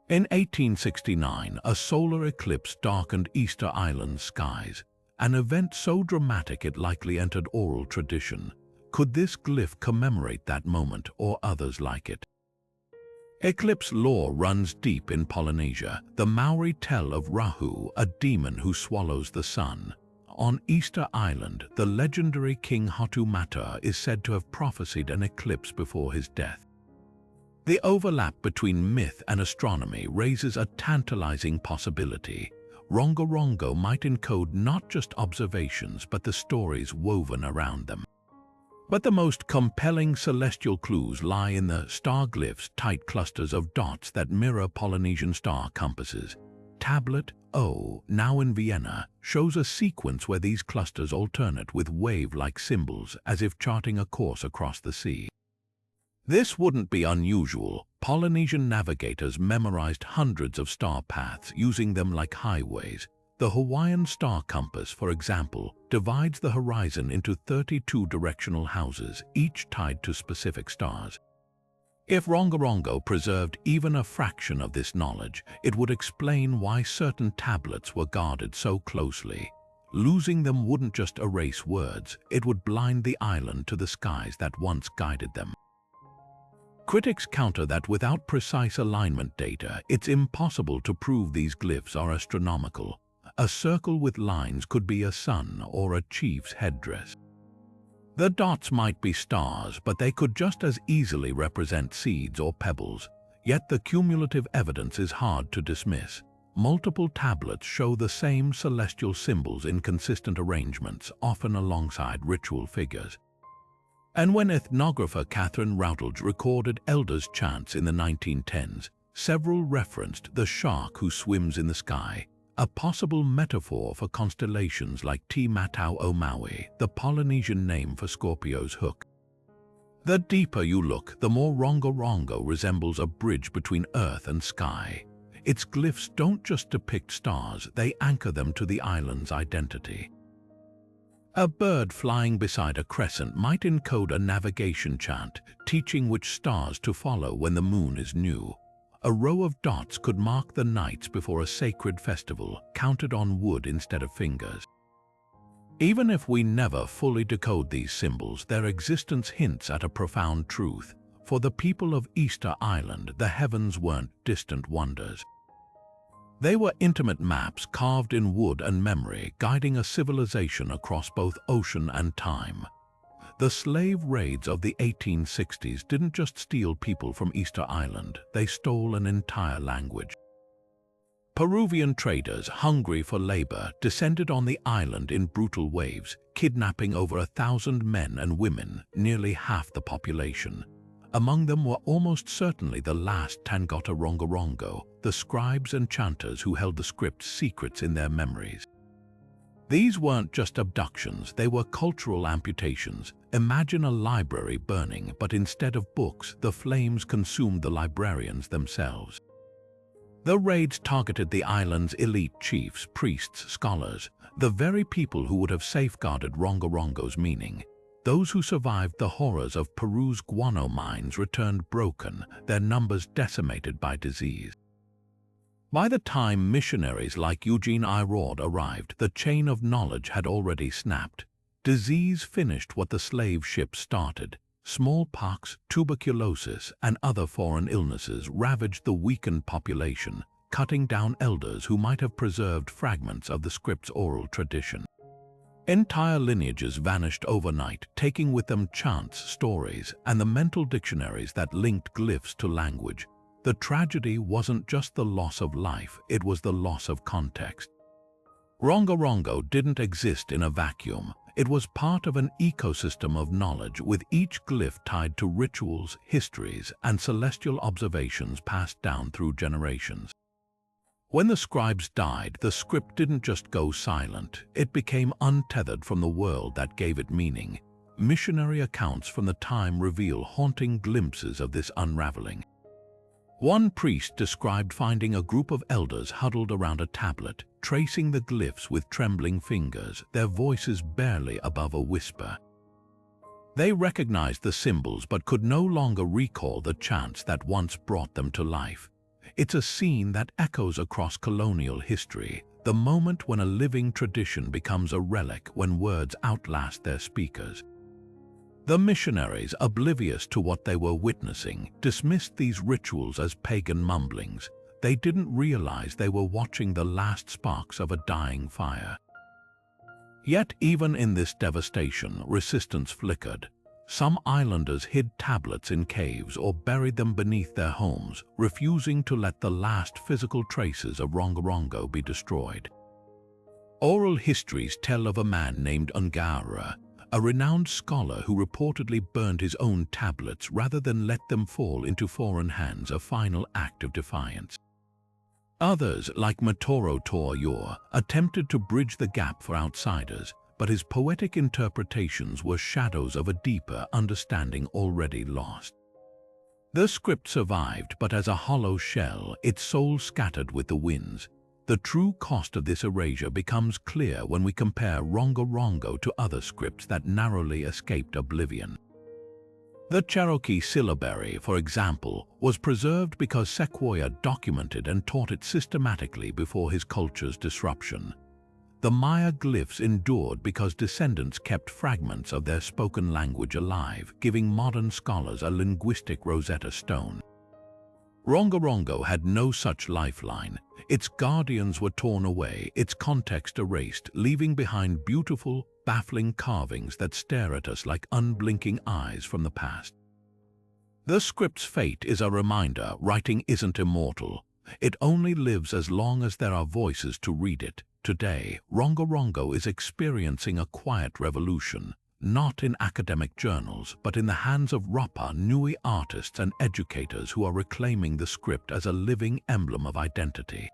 In 1869, a solar eclipse darkened Easter Island's skies, an event so dramatic it likely entered oral tradition. Could this glyph commemorate that moment or others like it? Eclipse lore runs deep in Polynesia. The Maori tell of Rahu, a demon who swallows the sun. On Easter Island, the legendary King Hotu is said to have prophesied an eclipse before his death. The overlap between myth and astronomy raises a tantalizing possibility. Rongorongo might encode not just observations but the stories woven around them. But the most compelling celestial clues lie in the star glyphs, tight clusters of dots that mirror Polynesian star compasses. Tablet O, now in Vienna, shows a sequence where these clusters alternate with wave-like symbols as if charting a course across the sea. This wouldn't be unusual. Polynesian navigators memorized hundreds of star paths, using them like highways. The Hawaiian star compass, for example, divides the horizon into 32 directional houses, each tied to specific stars. If Rongorongo preserved even a fraction of this knowledge, it would explain why certain tablets were guarded so closely. Losing them wouldn't just erase words, it would blind the island to the skies that once guided them. Critics counter that without precise alignment data, it's impossible to prove these glyphs are astronomical. A circle with lines could be a sun or a chief's headdress. The dots might be stars, but they could just as easily represent seeds or pebbles. Yet the cumulative evidence is hard to dismiss. Multiple tablets show the same celestial symbols in consistent arrangements, often alongside ritual figures. And when ethnographer Catherine Routledge recorded elders' chants in the 1910s, several referenced the shark who swims in the sky, a possible metaphor for constellations like Te Matau o Maui, the Polynesian name for Scorpio's hook. The deeper you look, the more Rongorongo resembles a bridge between earth and sky. Its glyphs don't just depict stars, they anchor them to the island's identity. A bird flying beside a crescent might encode a navigation chant, teaching which stars to follow when the moon is new. A row of dots could mark the nights before a sacred festival, counted on wood instead of fingers. Even if we never fully decode these symbols, their existence hints at a profound truth. For the people of Easter Island, the heavens weren't distant wonders. They were intimate maps carved in wood and memory, guiding a civilization across both ocean and time. The slave raids of the 1860s didn't just steal people from Easter Island, they stole an entire language. Peruvian traders, hungry for labor, descended on the island in brutal waves, kidnapping over 1,000 men and women, nearly half the population. Among them were almost certainly the last Tangata Rongorongo, the scribes and chanters who held the script's secrets in their memories. These weren't just abductions, they were cultural amputations. Imagine a library burning, but instead of books, the flames consumed the librarians themselves. The raids targeted the island's elite chiefs, priests, scholars, the very people who would have safeguarded Rongorongo's meaning. Those who survived the horrors of Peru's guano mines returned broken, their numbers decimated by disease. By the time missionaries like Eugene Iraud arrived, the chain of knowledge had already snapped. Disease finished what the slave ships started. Smallpox, tuberculosis, and other foreign illnesses ravaged the weakened population, cutting down elders who might have preserved fragments of the script's oral tradition. Entire lineages vanished overnight, taking with them chants, stories, and the mental dictionaries that linked glyphs to language. The tragedy wasn't just the loss of life, it was the loss of context. Rongorongo didn't exist in a vacuum. It was part of an ecosystem of knowledge, with each glyph tied to rituals, histories, and celestial observations passed down through generations. When the scribes died, the script didn't just go silent, it became untethered from the world that gave it meaning. Missionary accounts from the time reveal haunting glimpses of this unraveling. One priest described finding a group of elders huddled around a tablet, tracing the glyphs with trembling fingers, their voices barely above a whisper. They recognized the symbols but could no longer recall the chants that once brought them to life. It's a scene that echoes across colonial history, the moment when a living tradition becomes a relic when words outlast their speakers. The missionaries, oblivious to what they were witnessing, dismissed these rituals as pagan mumblings. They didn't realize they were watching the last sparks of a dying fire. Yet even in this devastation, resistance flickered. Some islanders hid tablets in caves or buried them beneath their homes, refusing to let the last physical traces of Rongorongo be destroyed. Oral histories tell of a man named Ungara, a renowned scholar who reportedly burned his own tablets rather than let them fall into foreign hands, a final act of defiance. Others, like Matoro Toyor, attempted to bridge the gap for outsiders, but his poetic interpretations were shadows of a deeper understanding already lost. The script survived, but as a hollow shell, its soul scattered with the winds. The true cost of this erasure becomes clear when we compare Rongorongo to other scripts that narrowly escaped oblivion. The Cherokee syllabary, for example, was preserved because Sequoyah documented and taught it systematically before his culture's disruption. The Maya glyphs endured because descendants kept fragments of their spoken language alive, giving modern scholars a linguistic Rosetta Stone. Rongorongo had no such lifeline. Its guardians were torn away, its context erased, leaving behind beautiful, baffling carvings that stare at us like unblinking eyes from the past. The script's fate is a reminder: writing isn't immortal. It only lives as long as there are voices to read it. Today, Rongorongo is experiencing a quiet revolution, not in academic journals, but in the hands of Rapa Nui artists and educators who are reclaiming the script as a living emblem of identity.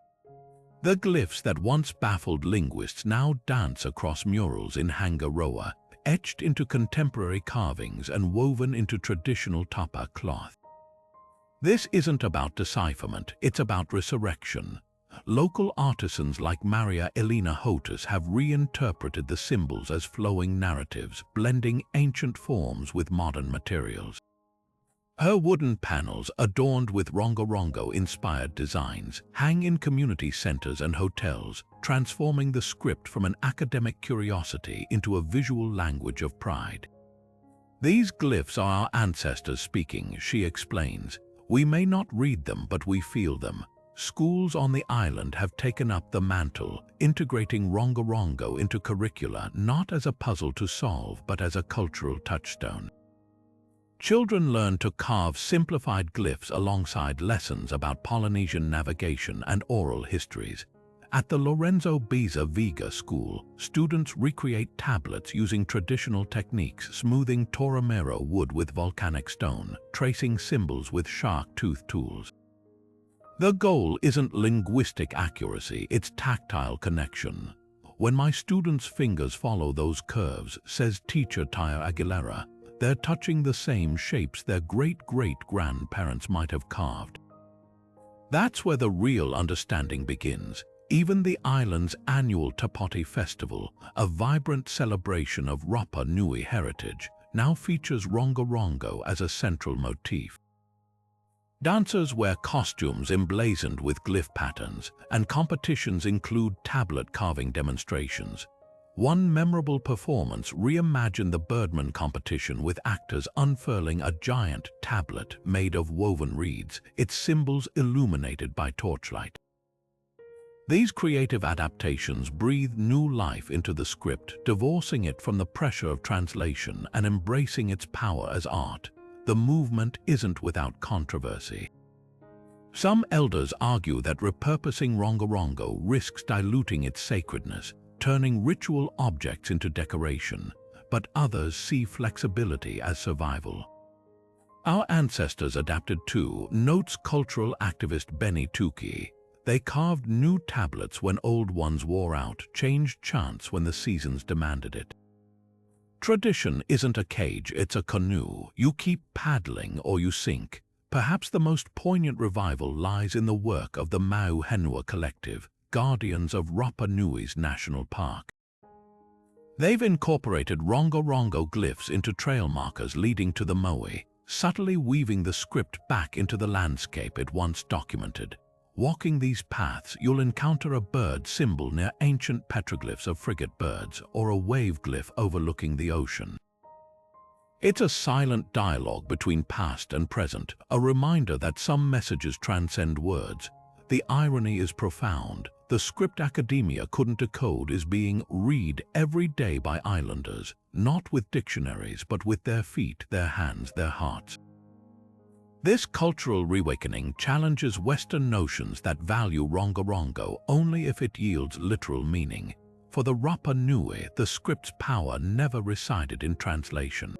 The glyphs that once baffled linguists now dance across murals in Hangaroa, etched into contemporary carvings and woven into traditional tapa cloth. This isn't about decipherment, it's about resurrection. Local artisans like Maria Elena Hotus have reinterpreted the symbols as flowing narratives, blending ancient forms with modern materials. Her wooden panels, adorned with Rongorongo-inspired designs, hang in community centers and hotels, transforming the script from an academic curiosity into a visual language of pride. These glyphs are our ancestors speaking, she explains. We may not read them, but we feel them. Schools on the island have taken up the mantle, integrating Rongorongo into curricula not as a puzzle to solve, but as a cultural touchstone. Children learn to carve simplified glyphs alongside lessons about Polynesian navigation and oral histories. At the Lorenzo Beza Vega School, students recreate tablets using traditional techniques, smoothing Toromero wood with volcanic stone, tracing symbols with shark-tooth tools. The goal isn't linguistic accuracy, it's tactile connection. When my students' fingers follow those curves, says teacher Taya Aguilera, they're touching the same shapes their great-great-grandparents might have carved. That's where the real understanding begins. Even the island's annual Tapoti Festival, a vibrant celebration of Rapa Nui heritage, now features Rongorongo as a central motif. Dancers wear costumes emblazoned with glyph patterns, and competitions include tablet carving demonstrations. One memorable performance reimagined the Birdman competition with actors unfurling a giant tablet made of woven reeds, its symbols illuminated by torchlight. These creative adaptations breathe new life into the script, divorcing it from the pressure of translation and embracing its power as art. The movement isn't without controversy. Some elders argue that repurposing Rongorongo risks diluting its sacredness, turning ritual objects into decoration, but others see flexibility as survival. Our ancestors adapted too, notes cultural activist Benny Tukey. They carved new tablets when old ones wore out, changed chants when the seasons demanded it. Tradition isn't a cage, it's a canoe. You keep paddling or you sink. Perhaps the most poignant revival lies in the work of the Mau Henua Collective, guardians of Rapa Nui's National Park. They've incorporated Rongorongo glyphs into trail markers leading to the Moai, subtly weaving the script back into the landscape it once documented. Walking these paths, you'll encounter a bird symbol near ancient petroglyphs of frigate birds or a wave glyph overlooking the ocean. It's a silent dialogue between past and present, a reminder that some messages transcend words. The irony is profound. The script academia couldn't decode is being read every day by islanders, not with dictionaries, but with their feet, their hands, their hearts. This cultural reawakening challenges Western notions that value Rongorongo only if it yields literal meaning. For the Rapa Nui, the script's power never resided in translation.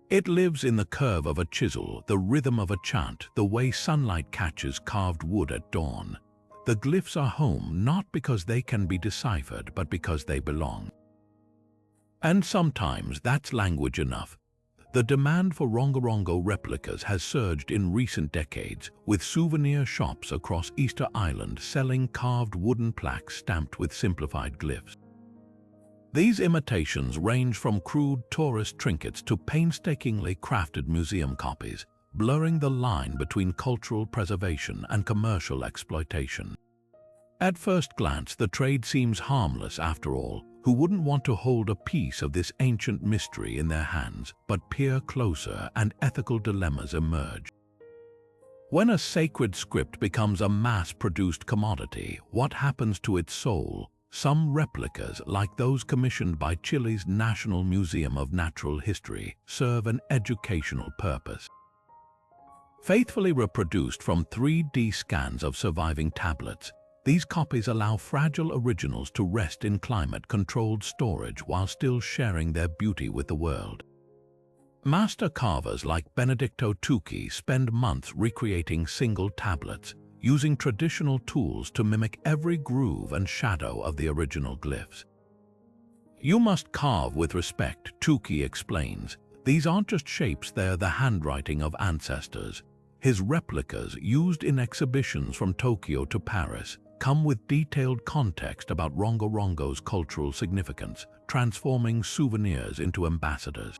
It lives in the curve of a chisel, the rhythm of a chant, the way sunlight catches carved wood at dawn. The glyphs are home not because they can be deciphered, but because they belong. And sometimes that's language enough. The demand for Rongorongo replicas has surged in recent decades, with souvenir shops across Easter Island selling carved wooden plaques stamped with simplified glyphs. These imitations range from crude tourist trinkets to painstakingly crafted museum copies, blurring the line between cultural preservation and commercial exploitation. At first glance, the trade seems harmless after all. Who wouldn't want to hold a piece of this ancient mystery in their hands? But peer closer and ethical dilemmas emerge. When a sacred script becomes a mass-produced commodity, what happens to its soul? Some replicas, like those commissioned by Chile's National Museum of Natural History, serve an educational purpose. Faithfully reproduced from 3D scans of surviving tablets, these copies allow fragile originals to rest in climate-controlled storage while still sharing their beauty with the world. Master carvers like Benedicto Tucci spend months recreating single tablets, using traditional tools to mimic every groove and shadow of the original glyphs. You must carve with respect, Tucci explains. These aren't just shapes, they're the handwriting of ancestors. His replicas, used in exhibitions from Tokyo to Paris, come with detailed context about Rongorongo's cultural significance, transforming souvenirs into ambassadors.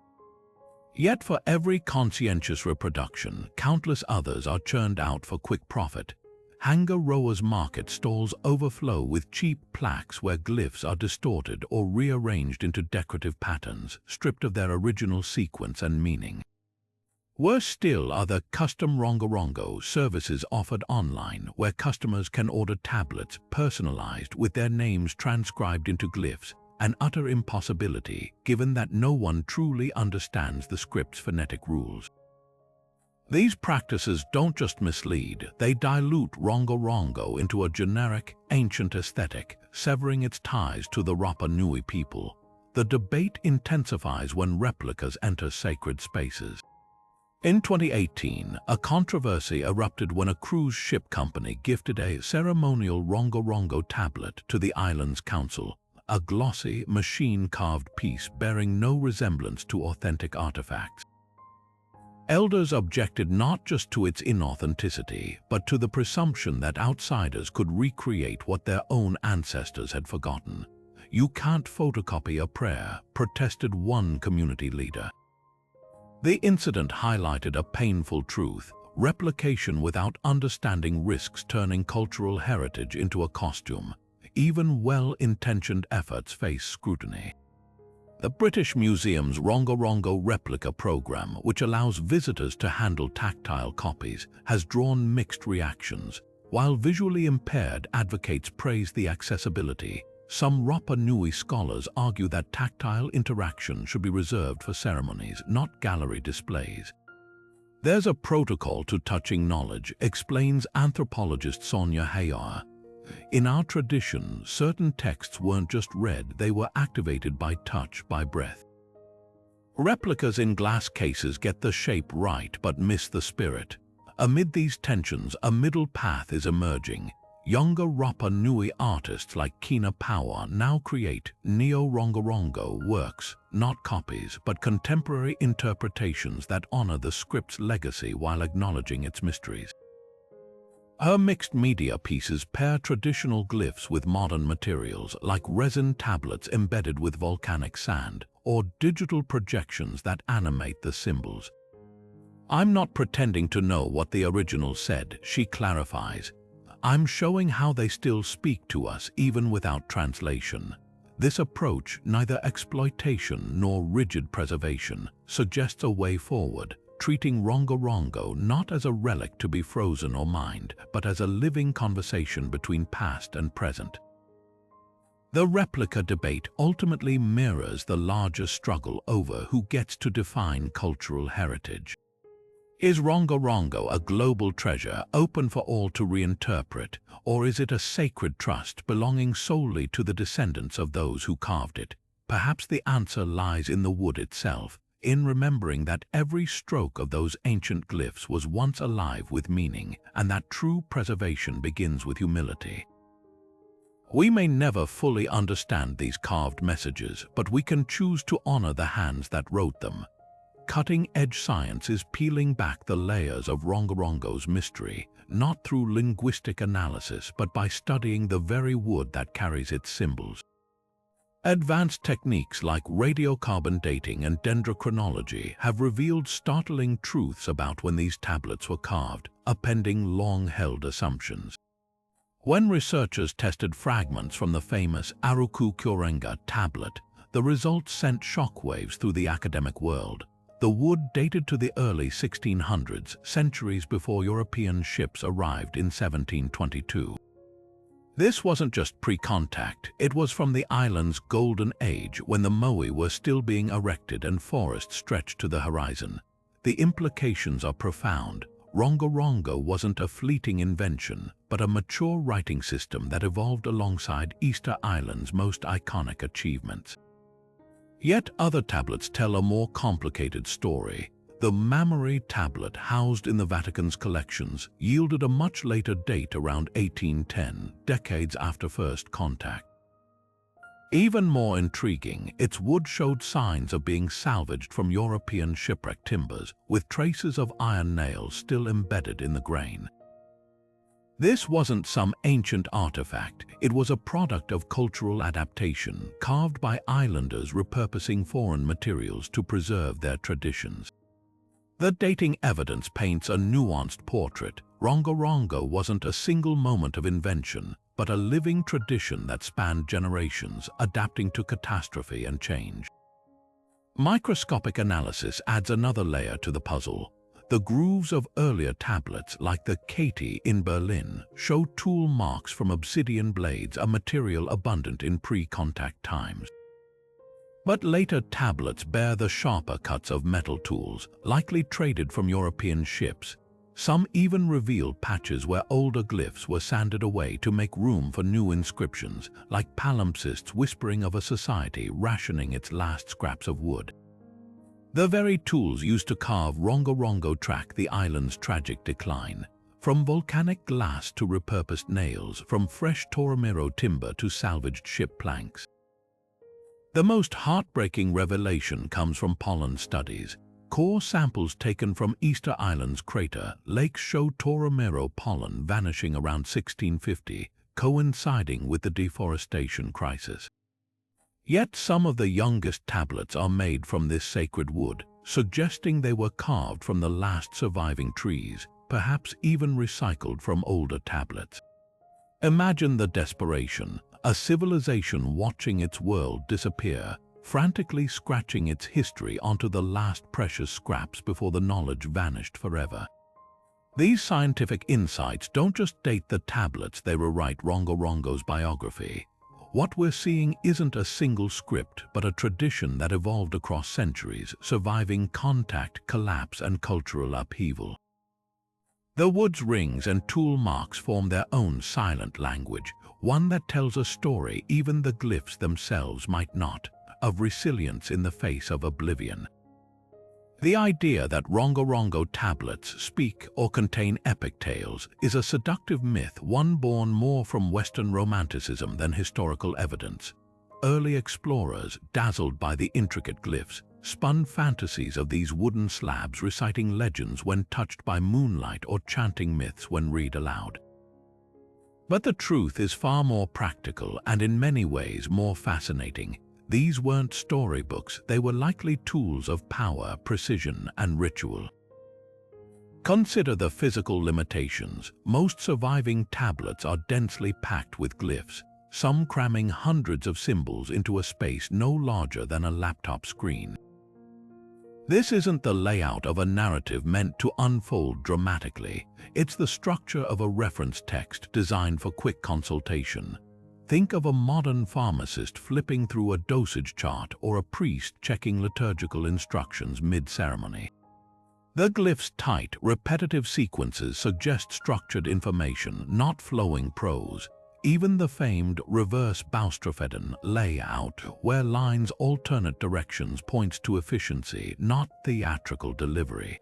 Yet for every conscientious reproduction, countless others are churned out for quick profit. Hanger rowers' market stalls overflow with cheap plaques where glyphs are distorted or rearranged into decorative patterns, stripped of their original sequence and meaning. Worse still are the custom Rongorongo services offered online, where customers can order tablets personalized with their names transcribed into glyphs, an utter impossibility given that no one truly understands the script's phonetic rules. These practices don't just mislead, they dilute Rongorongo into a generic, ancient aesthetic, severing its ties to the Rapa Nui people. The debate intensifies when replicas enter sacred spaces. In 2018, a controversy erupted when a cruise ship company gifted a ceremonial Rongorongo tablet to the island's council, a glossy, machine-carved piece bearing no resemblance to authentic artifacts. Elders objected not just to its inauthenticity, but to the presumption that outsiders could recreate what their own ancestors had forgotten. "You can't photocopy a prayer," protested one community leader. The incident highlighted a painful truth. Replication without understanding risks turning cultural heritage into a costume. Even well-intentioned efforts face scrutiny. The British Museum's Rongorongo replica program, which allows visitors to handle tactile copies, has drawn mixed reactions. While visually impaired advocates praise the accessibility, some Rapa Nui scholars argue that tactile interaction should be reserved for ceremonies, not gallery displays. There's a protocol to touching knowledge, explains anthropologist Sonia Hayar. In our tradition, certain texts weren't just read, they were activated by touch, by breath. Replicas in glass cases get the shape right but miss the spirit. Amid these tensions, a middle path is emerging. younger Rapa Nui artists like Kina Power now create neo-Rongorongo works, not copies, but contemporary interpretations that honor the script's legacy while acknowledging its mysteries. Her mixed media pieces pair traditional glyphs with modern materials like resin tablets embedded with volcanic sand or digital projections that animate the symbols. "I'm not pretending to know what the original said," she clarifies. "I'm showing how they still speak to us even without translation." This approach, neither exploitation nor rigid preservation, suggests a way forward, treating Rongorongo not as a relic to be frozen or mined, but as a living conversation between past and present. The replica debate ultimately mirrors the larger struggle over who gets to define cultural heritage. Is Rongorongo a global treasure open for all to reinterpret, or is it a sacred trust belonging solely to the descendants of those who carved it? Perhaps the answer lies in the wood itself, in remembering that every stroke of those ancient glyphs was once alive with meaning, and that true preservation begins with humility. We may never fully understand these carved messages, but we can choose to honor the hands that wrote them. Cutting-edge science is peeling back the layers of Rongorongo's mystery, not through linguistic analysis, but by studying the very wood that carries its symbols. Advanced techniques like radiocarbon dating and dendrochronology have revealed startling truths about when these tablets were carved, upending long-held assumptions. When researchers tested fragments from the famous Aruku Kyorenga tablet, the results sent shockwaves through the academic world. The wood dated to the early 1600s, centuries before European ships arrived in 1722. This wasn't just pre-contact, it was from the island's golden age when the moai were still being erected and forests stretched to the horizon. The implications are profound. Rongorongo wasn't a fleeting invention, but a mature writing system that evolved alongside Easter Island's most iconic achievements. Yet other tablets tell a more complicated story. The Mamori tablet housed in the Vatican's collections yielded a much later date around 1810, decades after first contact. Even more intriguing, its wood showed signs of being salvaged from European shipwreck timbers, with traces of iron nails still embedded in the grain. This wasn't some ancient artifact, it was a product of cultural adaptation, carved by islanders repurposing foreign materials to preserve their traditions. The dating evidence paints a nuanced portrait. Rongorongo wasn't a single moment of invention, but a living tradition that spanned generations, adapting to catastrophe and change. Microscopic analysis adds another layer to the puzzle. The grooves of earlier tablets, like the Katie in Berlin, show tool marks from obsidian blades, a material abundant in pre-contact times. But later tablets bear the sharper cuts of metal tools, likely traded from European ships. Some even reveal patches where older glyphs were sanded away to make room for new inscriptions, like palimpsests whispering of a society rationing its last scraps of wood. The very tools used to carve Rongorongo track the island's tragic decline. From volcanic glass to repurposed nails, from fresh Toromiro timber to salvaged ship planks. The most heartbreaking revelation comes from pollen studies. Core samples taken from Easter Island's crater lakes show Toromiro pollen vanishing around 1650, coinciding with the deforestation crisis. Yet some of the youngest tablets are made from this sacred wood, suggesting they were carved from the last surviving trees, perhaps even recycled from older tablets. Imagine the desperation. A civilization watching its world disappear, frantically scratching its history onto the last precious scraps before the knowledge vanished forever. These scientific insights don't just date the tablets, they rewrite Rongorongo's biography. What we're seeing isn't a single script, but a tradition that evolved across centuries, surviving contact, collapse, and cultural upheaval. The wood's rings and tool marks form their own silent language, one that tells a story even the glyphs themselves might not, of resilience in the face of oblivion. The idea that Rongorongo tablets speak or contain epic tales is a seductive myth, one born more from Western romanticism than historical evidence. Early explorers, dazzled by the intricate glyphs, spun fantasies of these wooden slabs reciting legends when touched by moonlight or chanting myths when read aloud. But the truth is far more practical and in many ways more fascinating. These weren't storybooks, they were likely tools of power, precision, and ritual. Consider the physical limitations. Most surviving tablets are densely packed with glyphs, some cramming hundreds of symbols into a space no larger than a laptop screen. This isn't the layout of a narrative meant to unfold dramatically. It's the structure of a reference text designed for quick consultation. Think of a modern pharmacist flipping through a dosage chart or a priest checking liturgical instructions mid-ceremony. The glyphs' tight, repetitive sequences suggest structured information, not flowing prose. Even the famed reverse baustropheden layout, where lines alternate directions, points to efficiency, not theatrical delivery.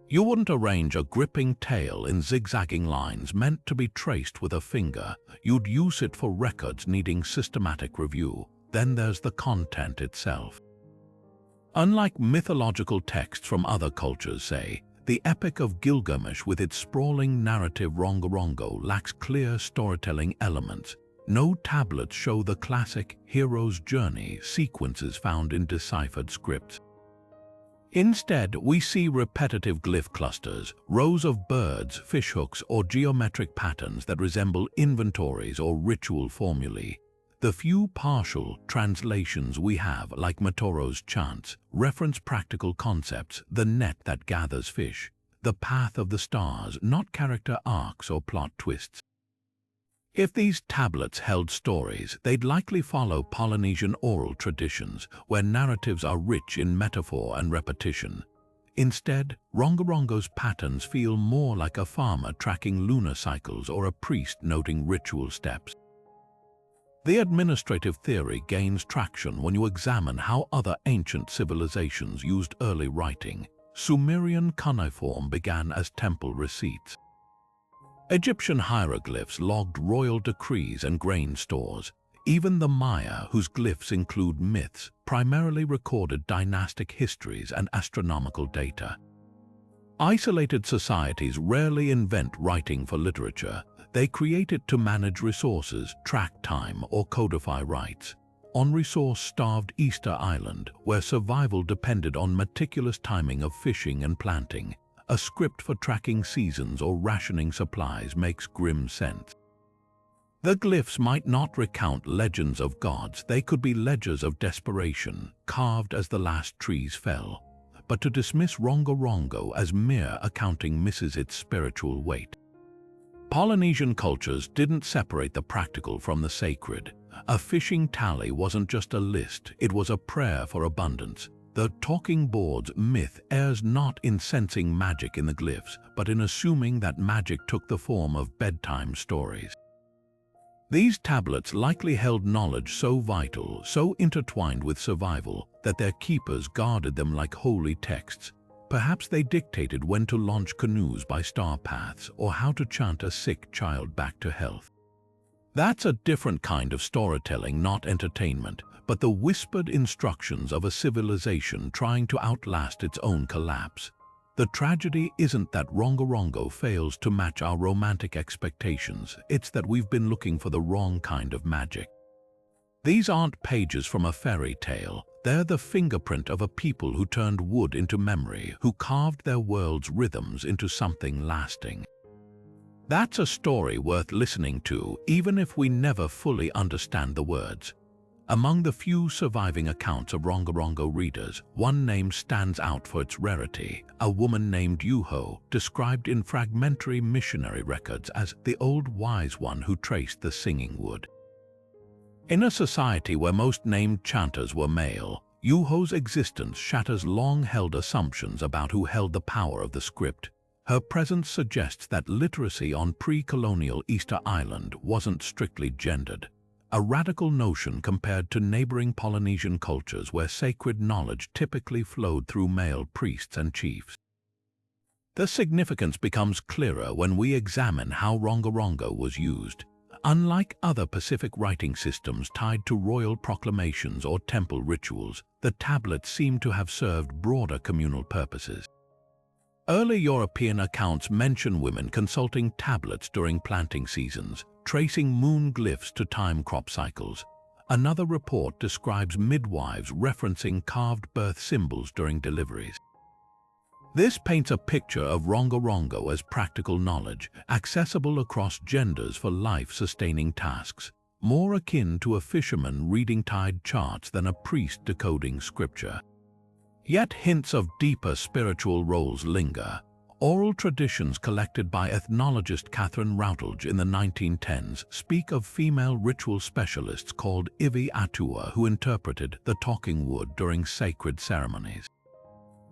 You wouldn't arrange a gripping tale in zigzagging lines meant to be traced with a finger. You'd use it for records needing systematic review. Then there's the content itself. Unlike mythological texts from other cultures, say, the Epic of Gilgamesh with its sprawling narrative Rongorongo lacks clear storytelling elements. No tablets show the classic hero's journey sequences found in deciphered scripts. Instead, we see repetitive glyph clusters, rows of birds, fishhooks, or geometric patterns that resemble inventories or ritual formulae. The few partial translations we have, like Matoro's chants, reference practical concepts: the net that gathers fish, the path of the stars, not character arcs or plot twists. If these tablets held stories, they'd likely follow Polynesian oral traditions, where narratives are rich in metaphor and repetition. Instead, Rongorongo's patterns feel more like a farmer tracking lunar cycles or a priest noting ritual steps. The administrative theory gains traction when you examine how other ancient civilizations used early writing. Sumerian cuneiform began as temple receipts. Egyptian hieroglyphs logged royal decrees and grain stores. Even the Maya, whose glyphs include myths, primarily recorded dynastic histories and astronomical data. Isolated societies rarely invent writing for literature. They create it to manage resources, track time, or codify rights. On resource-starved Easter Island, where survival depended on meticulous timing of fishing and planting, a script for tracking seasons or rationing supplies makes grim sense. The glyphs might not recount legends of gods, they could be ledgers of desperation, carved as the last trees fell. But to dismiss Rongorongo as mere accounting misses its spiritual weight. Polynesian cultures didn't separate the practical from the sacred. A fishing tally wasn't just a list, it was a prayer for abundance. The talking board's myth errs not in sensing magic in the glyphs, but in assuming that magic took the form of bedtime stories. These tablets likely held knowledge so vital, so intertwined with survival, that their keepers guarded them like holy texts. Perhaps they dictated when to launch canoes by star paths or how to chant a sick child back to health. That's a different kind of storytelling, not entertainment, but the whispered instructions of a civilization trying to outlast its own collapse. The tragedy isn't that Rongorongo fails to match our romantic expectations, it's that we've been looking for the wrong kind of magic. These aren't pages from a fairy tale, they're the fingerprint of a people who turned wood into memory, who carved their world's rhythms into something lasting. That's a story worth listening to, even if we never fully understand the words. Among the few surviving accounts of Rongorongo readers, one name stands out for its rarity: a woman named Yuho, described in fragmentary missionary records as the old wise one who traced the singing wood. In a society where most named chanters were male, Yuho's existence shatters long-held assumptions about who held the power of the script. Her presence suggests that literacy on pre-colonial Easter Island wasn't strictly gendered. a radical notion compared to neighboring Polynesian cultures where sacred knowledge typically flowed through male priests and chiefs. The significance becomes clearer when we examine how Rongorongo was used. Unlike other Pacific writing systems tied to royal proclamations or temple rituals, the tablets seem to have served broader communal purposes. Early European accounts mention women consulting tablets during planting seasons, tracing moon glyphs to time crop cycles. Another report describes midwives referencing carved birth symbols during deliveries. This paints a picture of Rongorongo as practical knowledge, accessible across genders for life-sustaining tasks, more akin to a fisherman reading tide charts than a priest decoding scripture. Yet hints of deeper spiritual roles linger. Oral traditions collected by ethnologist Catherine Routledge in the 1910s speak of female ritual specialists called Ivi Atua who interpreted the talking wood during sacred ceremonies.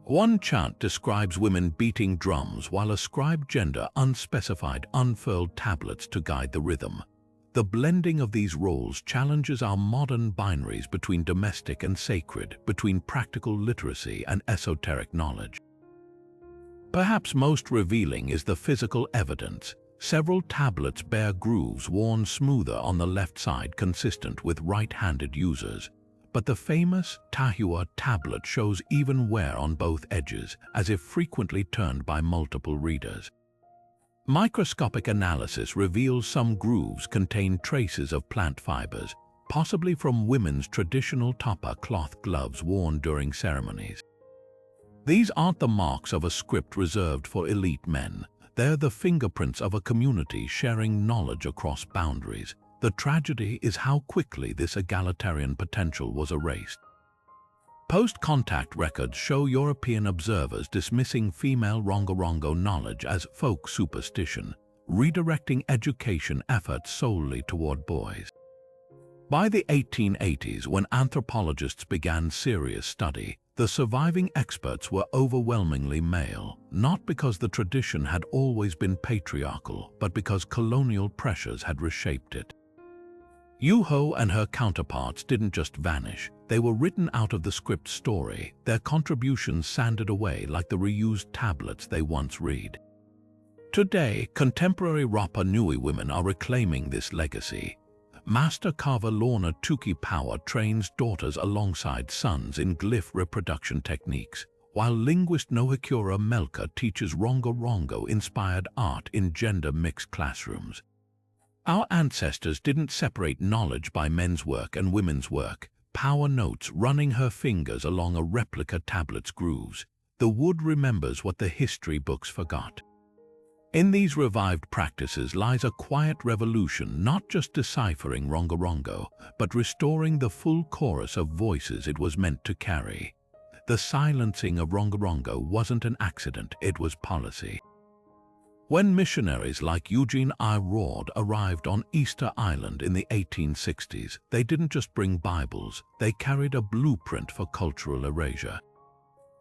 One chant describes women beating drums while a scribe gender unspecified unfurled tablets to guide the rhythm. The blending of these roles challenges our modern binaries between domestic and sacred, between practical literacy and esoteric knowledge. Perhaps most revealing is the physical evidence. Several tablets bear grooves worn smoother on the left side consistent with right-handed users. But the famous Tahua tablet shows even wear on both edges, as if frequently turned by multiple readers. Microscopic analysis reveals some grooves contain traces of plant fibers, possibly from women's traditional tapa cloth gloves worn during ceremonies. These aren't the marks of a script reserved for elite men. They're the fingerprints of a community sharing knowledge across boundaries. The tragedy is how quickly this egalitarian potential was erased. Post-contact records show European observers dismissing female Rongorongo knowledge as folk superstition, redirecting education efforts solely toward boys. By the 1880s, when anthropologists began serious study, the surviving experts were overwhelmingly male, not because the tradition had always been patriarchal, but because colonial pressures had reshaped it. Yuho and her counterparts didn't just vanish, they were written out of the script story, their contributions sanded away like the reused tablets they once read. Today, contemporary Rapa Nui women are reclaiming this legacy. Master carver Lorna Tuki Power trains daughters alongside sons in glyph reproduction techniques, while linguist Nohikura Melka teaches Rongorongo-inspired art in gender-mixed classrooms. Our ancestors didn't separate knowledge by men's work and women's work. Power notes running her fingers along a replica tablet's grooves. The wood remembers what the history books forgot. In these revived practices lies a quiet revolution, not just deciphering Rongorongo, but restoring the full chorus of voices it was meant to carry. The silencing of Rongorongo wasn't an accident, it was policy. When missionaries like Eugene I. Rord arrived on Easter Island in the 1860s, they didn't just bring Bibles, they carried a blueprint for cultural erasure.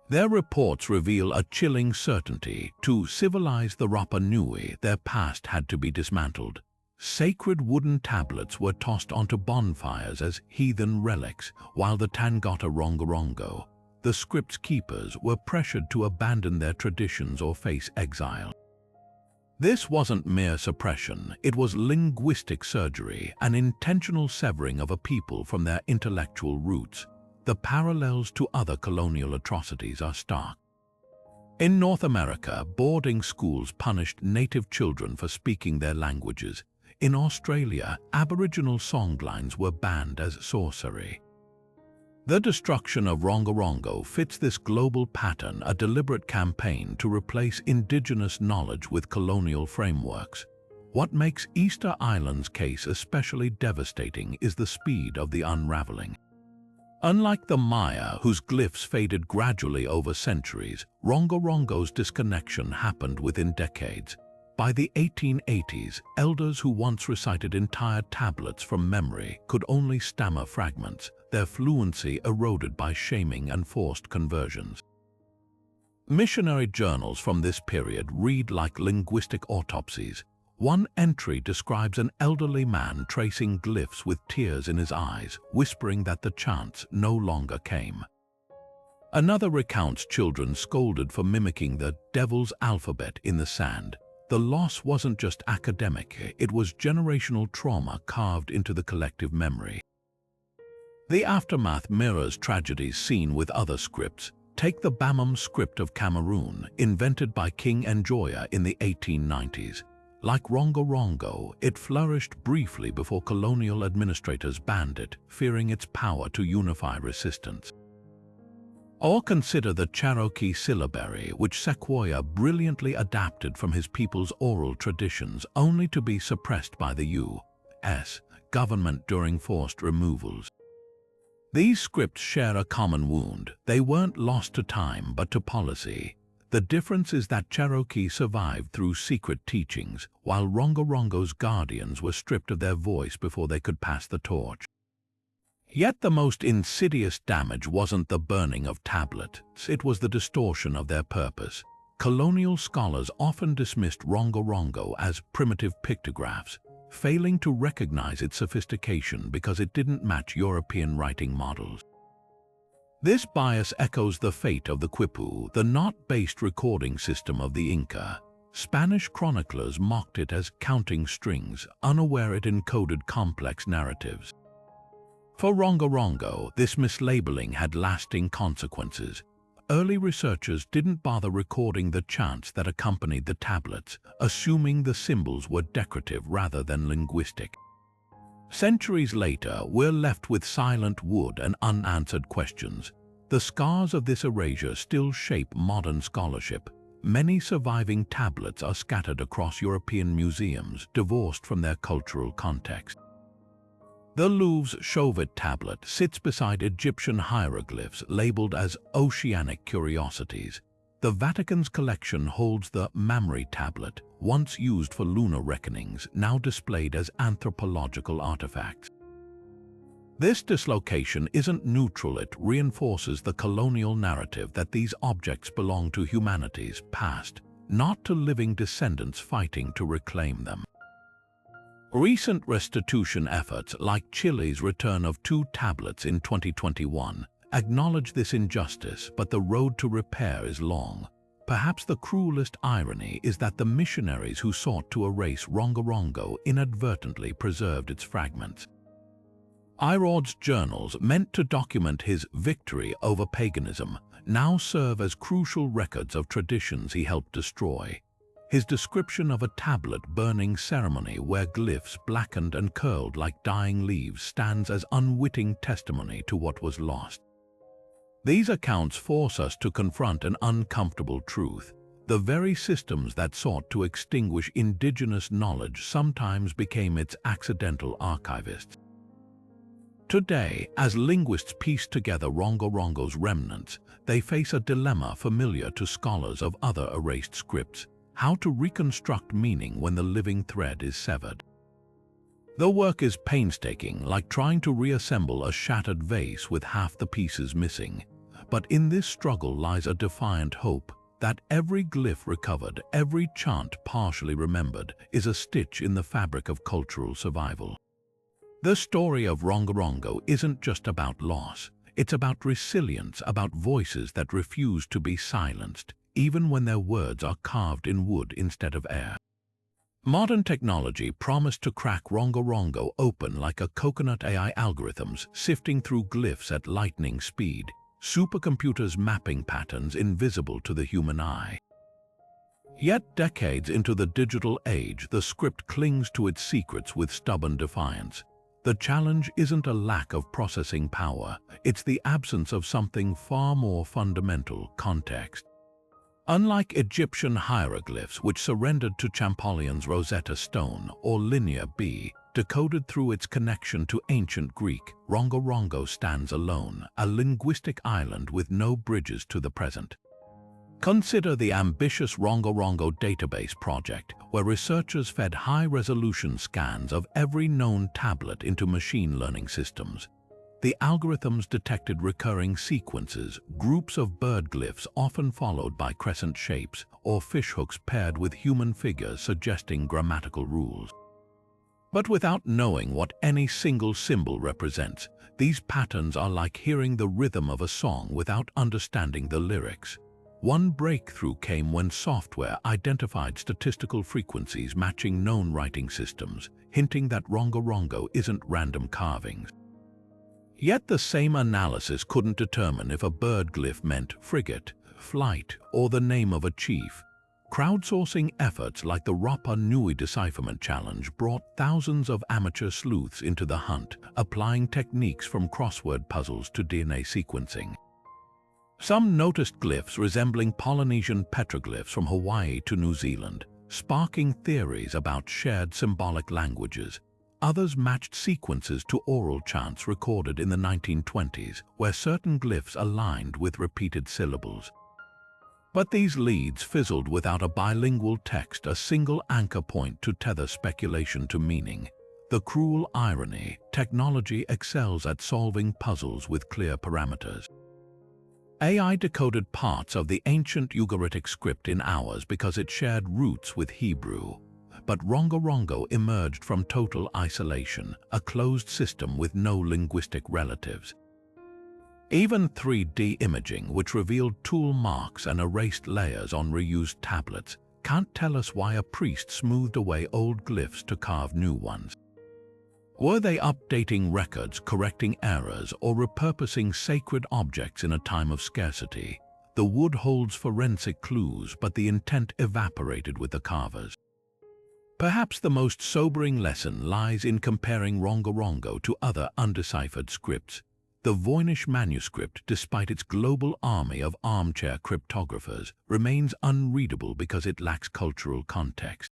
Their reports reveal a chilling certainty: to civilize the Rapa Nui, their past had to be dismantled. Sacred wooden tablets were tossed onto bonfires as heathen relics, while the Tangata Rongorongo, the script's keepers, were pressured to abandon their traditions or face exile. This wasn't mere suppression, it was linguistic surgery, an intentional severing of a people from their intellectual roots. The parallels to other colonial atrocities are stark. In North America, boarding schools punished native children for speaking their languages. In Australia, Aboriginal songlines were banned as sorcery. The destruction of Rongorongo fits this global pattern, a deliberate campaign to replace indigenous knowledge with colonial frameworks. What makes Easter Island's case especially devastating is the speed of the unraveling. Unlike the Maya, whose glyphs faded gradually over centuries, Rongorongo's disconnection happened within decades. By the 1880s, elders who once recited entire tablets from memory could only stammer fragments, their fluency eroded by shaming and forced conversions. Missionary journals from this period read like linguistic autopsies. One entry describes an elderly man tracing glyphs with tears in his eyes, whispering that the chance no longer came. Another recounts children scolded for mimicking the devil's alphabet in the sand. The loss wasn't just academic, it was generational trauma carved into the collective memory. The aftermath mirrors tragedies seen with other scripts. Take the Bamum script of Cameroon, invented by King Njoya in the 1890s. Like Rongorongo, it flourished briefly before colonial administrators banned it, fearing its power to unify resistance. Or consider the Cherokee syllabary, which Sequoyah brilliantly adapted from his people's oral traditions, only to be suppressed by the U.S. government during forced removals. These scripts share a common wound. They weren't lost to time, but to policy. The difference is that Cherokee survived through secret teachings, while Rongorongo's guardians were stripped of their voice before they could pass the torch. Yet the most insidious damage wasn't the burning of tablets, it was the distortion of their purpose. Colonial scholars often dismissed Rongorongo as primitive pictographs, failing to recognize its sophistication because it didn't match European writing models. This bias echoes the fate of the quipu, the knot-based recording system of the Inca. Spanish chroniclers mocked it as counting strings, unaware it encoded complex narratives. For Rongorongo, this mislabeling had lasting consequences. Early researchers didn't bother recording the chants that accompanied the tablets, assuming the symbols were decorative rather than linguistic. Centuries later, we're left with silent wood and unanswered questions. The scars of this erasure still shape modern scholarship. Many surviving tablets are scattered across European museums, divorced from their cultural context. The Louvre's Chauvet tablet sits beside Egyptian hieroglyphs labeled as oceanic curiosities. The Vatican's collection holds the Mamre tablet, once used for lunar reckonings, now displayed as anthropological artifacts. This dislocation isn't neutral, it reinforces the colonial narrative that these objects belong to humanity's past, not to living descendants fighting to reclaim them. Recent restitution efforts, like Chile's return of 2 tablets in 2021, acknowledge this injustice, but the road to repair is long. Perhaps the cruelest irony is that the missionaries who sought to erase Rongorongo inadvertently preserved its fragments. Irod's journals, meant to document his victory over paganism, now serve as crucial records of traditions he helped destroy. His description of a tablet burning ceremony where glyphs blackened and curled like dying leaves stands as unwitting testimony to what was lost. These accounts force us to confront an uncomfortable truth. The very systems that sought to extinguish indigenous knowledge sometimes became its accidental archivists. Today, as linguists piece together Rongorongo's remnants, they face a dilemma familiar to scholars of other erased scripts: how to reconstruct meaning when the living thread is severed. The work is painstaking, like trying to reassemble a shattered vase with half the pieces missing. But in this struggle lies a defiant hope that every glyph recovered, every chant partially remembered, is a stitch in the fabric of cultural survival. The story of Rongorongo isn't just about loss. It's about resilience, about voices that refuse to be silenced, even when their words are carved in wood instead of air. Modern technology promised to crack Rongorongo open like a coconut AI algorithms sifting through glyphs at lightning speed, supercomputers mapping patterns invisible to the human eye. Yet decades into the digital age, the script clings to its secrets with stubborn defiance. The challenge isn't a lack of processing power, it's the absence of something far more fundamental: context. Unlike Egyptian hieroglyphs, which surrendered to Champollion's Rosetta Stone, or Linear B, decoded through its connection to ancient Greek, Rongorongo stands alone, a linguistic island with no bridges to the present. Consider the ambitious Rongorongo database project, where researchers fed high-resolution scans of every known tablet into machine learning systems. The algorithms detected recurring sequences, groups of bird glyphs often followed by crescent shapes, or fishhooks paired with human figures suggesting grammatical rules. But without knowing what any single symbol represents, these patterns are like hearing the rhythm of a song without understanding the lyrics. One breakthrough came when software identified statistical frequencies matching known writing systems, hinting that Rongorongo isn't random carvings. Yet the same analysis couldn't determine if a bird glyph meant frigate, flight, or the name of a chief. Crowdsourcing efforts like the Rapa Decipherment Challenge brought thousands of amateur sleuths into the hunt, applying techniques from crossword puzzles to DNA sequencing. Some noticed glyphs resembling Polynesian petroglyphs from Hawaii to New Zealand, sparking theories about shared symbolic languages. Others matched sequences to oral chants recorded in the 1920s, where certain glyphs aligned with repeated syllables. But these leads fizzled without a bilingual text, a single anchor point to tether speculation to meaning. The cruel irony: technology excels at solving puzzles with clear parameters. AI decoded parts of the ancient Ugaritic script in hours because it shared roots with Hebrew. But Rongorongo emerged from total isolation, a closed system with no linguistic relatives. Even 3D imaging, which revealed tool marks and erased layers on reused tablets, can't tell us why a priest smoothed away old glyphs to carve new ones. Were they updating records, correcting errors, or repurposing sacred objects in a time of scarcity? The wood holds forensic clues, but the intent evaporated with the carvers. Perhaps the most sobering lesson lies in comparing Rongorongo to other undeciphered scripts. The Voynich manuscript, despite its global army of armchair cryptographers, remains unreadable because it lacks cultural context.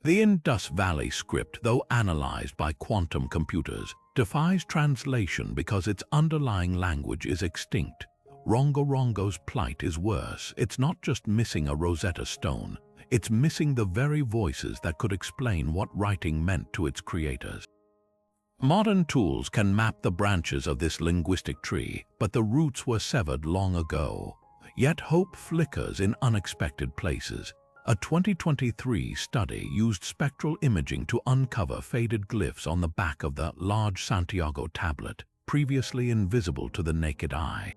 The Indus Valley script, though analyzed by quantum computers, defies translation because its underlying language is extinct. Rongorongo's plight is worse. It's not just missing a Rosetta Stone. It's missing the very voices that could explain what writing meant to its creators. Modern tools can map the branches of this linguistic tree, but the roots were severed long ago. Yet hope flickers in unexpected places. A 2023 study used spectral imaging to uncover faded glyphs on the back of the large Santiago tablet, previously invisible to the naked eye.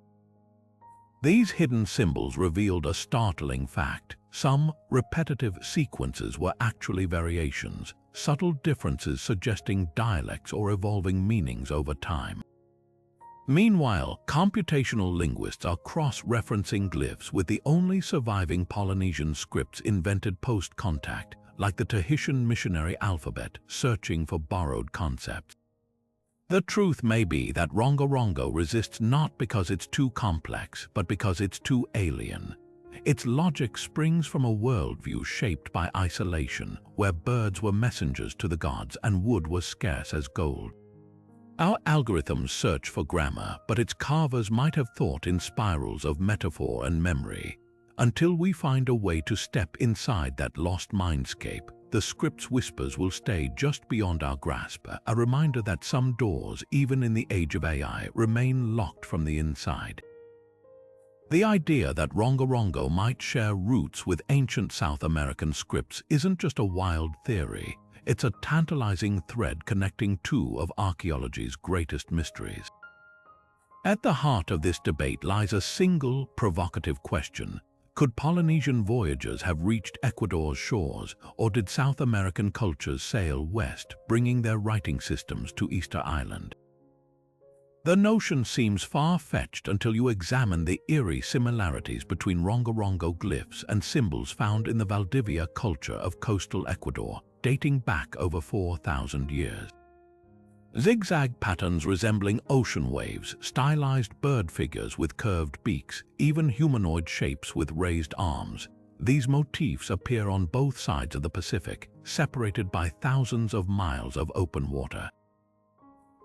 These hidden symbols revealed a startling fact. Some repetitive sequences were actually variations, subtle differences suggesting dialects or evolving meanings over time. Meanwhile, computational linguists are cross-referencing glyphs with the only surviving Polynesian scripts invented post-contact, like the Tahitian missionary alphabet, searching for borrowed concepts. The truth may be that Rongorongo resists not because it's too complex, but because it's too alien. Its logic springs from a worldview shaped by isolation, where birds were messengers to the gods and wood was scarce as gold. Our algorithms search for grammar, but its carvers might have thought in spirals of metaphor and memory. Until we find a way to step inside that lost mindscape, the script's whispers will stay just beyond our grasp, a reminder that some doors, even in the age of AI, remain locked from the inside. The idea that Rongorongo might share roots with ancient South American scripts isn't just a wild theory. It's a tantalizing thread connecting two of archaeology's greatest mysteries. At the heart of this debate lies a single, provocative question. Could Polynesian voyagers have reached Ecuador's shores, or did South American cultures sail west, bringing their writing systems to Easter Island? The notion seems far-fetched until you examine the eerie similarities between Rongorongo glyphs and symbols found in the Valdivia culture of coastal Ecuador, dating back over 4,000 years. Zigzag patterns resembling ocean waves, stylized bird figures with curved beaks, even humanoid shapes with raised arms. These motifs appear on both sides of the Pacific, separated by thousands of miles of open water.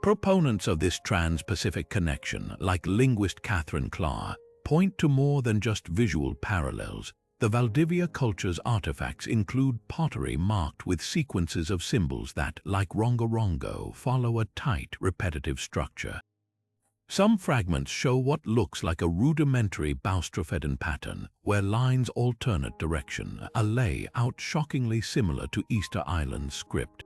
Proponents of this trans-Pacific connection, like linguist Catherine Clark, point to more than just visual parallels. The Valdivia culture's artifacts include pottery marked with sequences of symbols that, like Rongorongo, follow a tight, repetitive structure. Some fragments show what looks like a rudimentary boustrophedon pattern, where lines alternate direction, a layout shockingly similar to Easter Island script.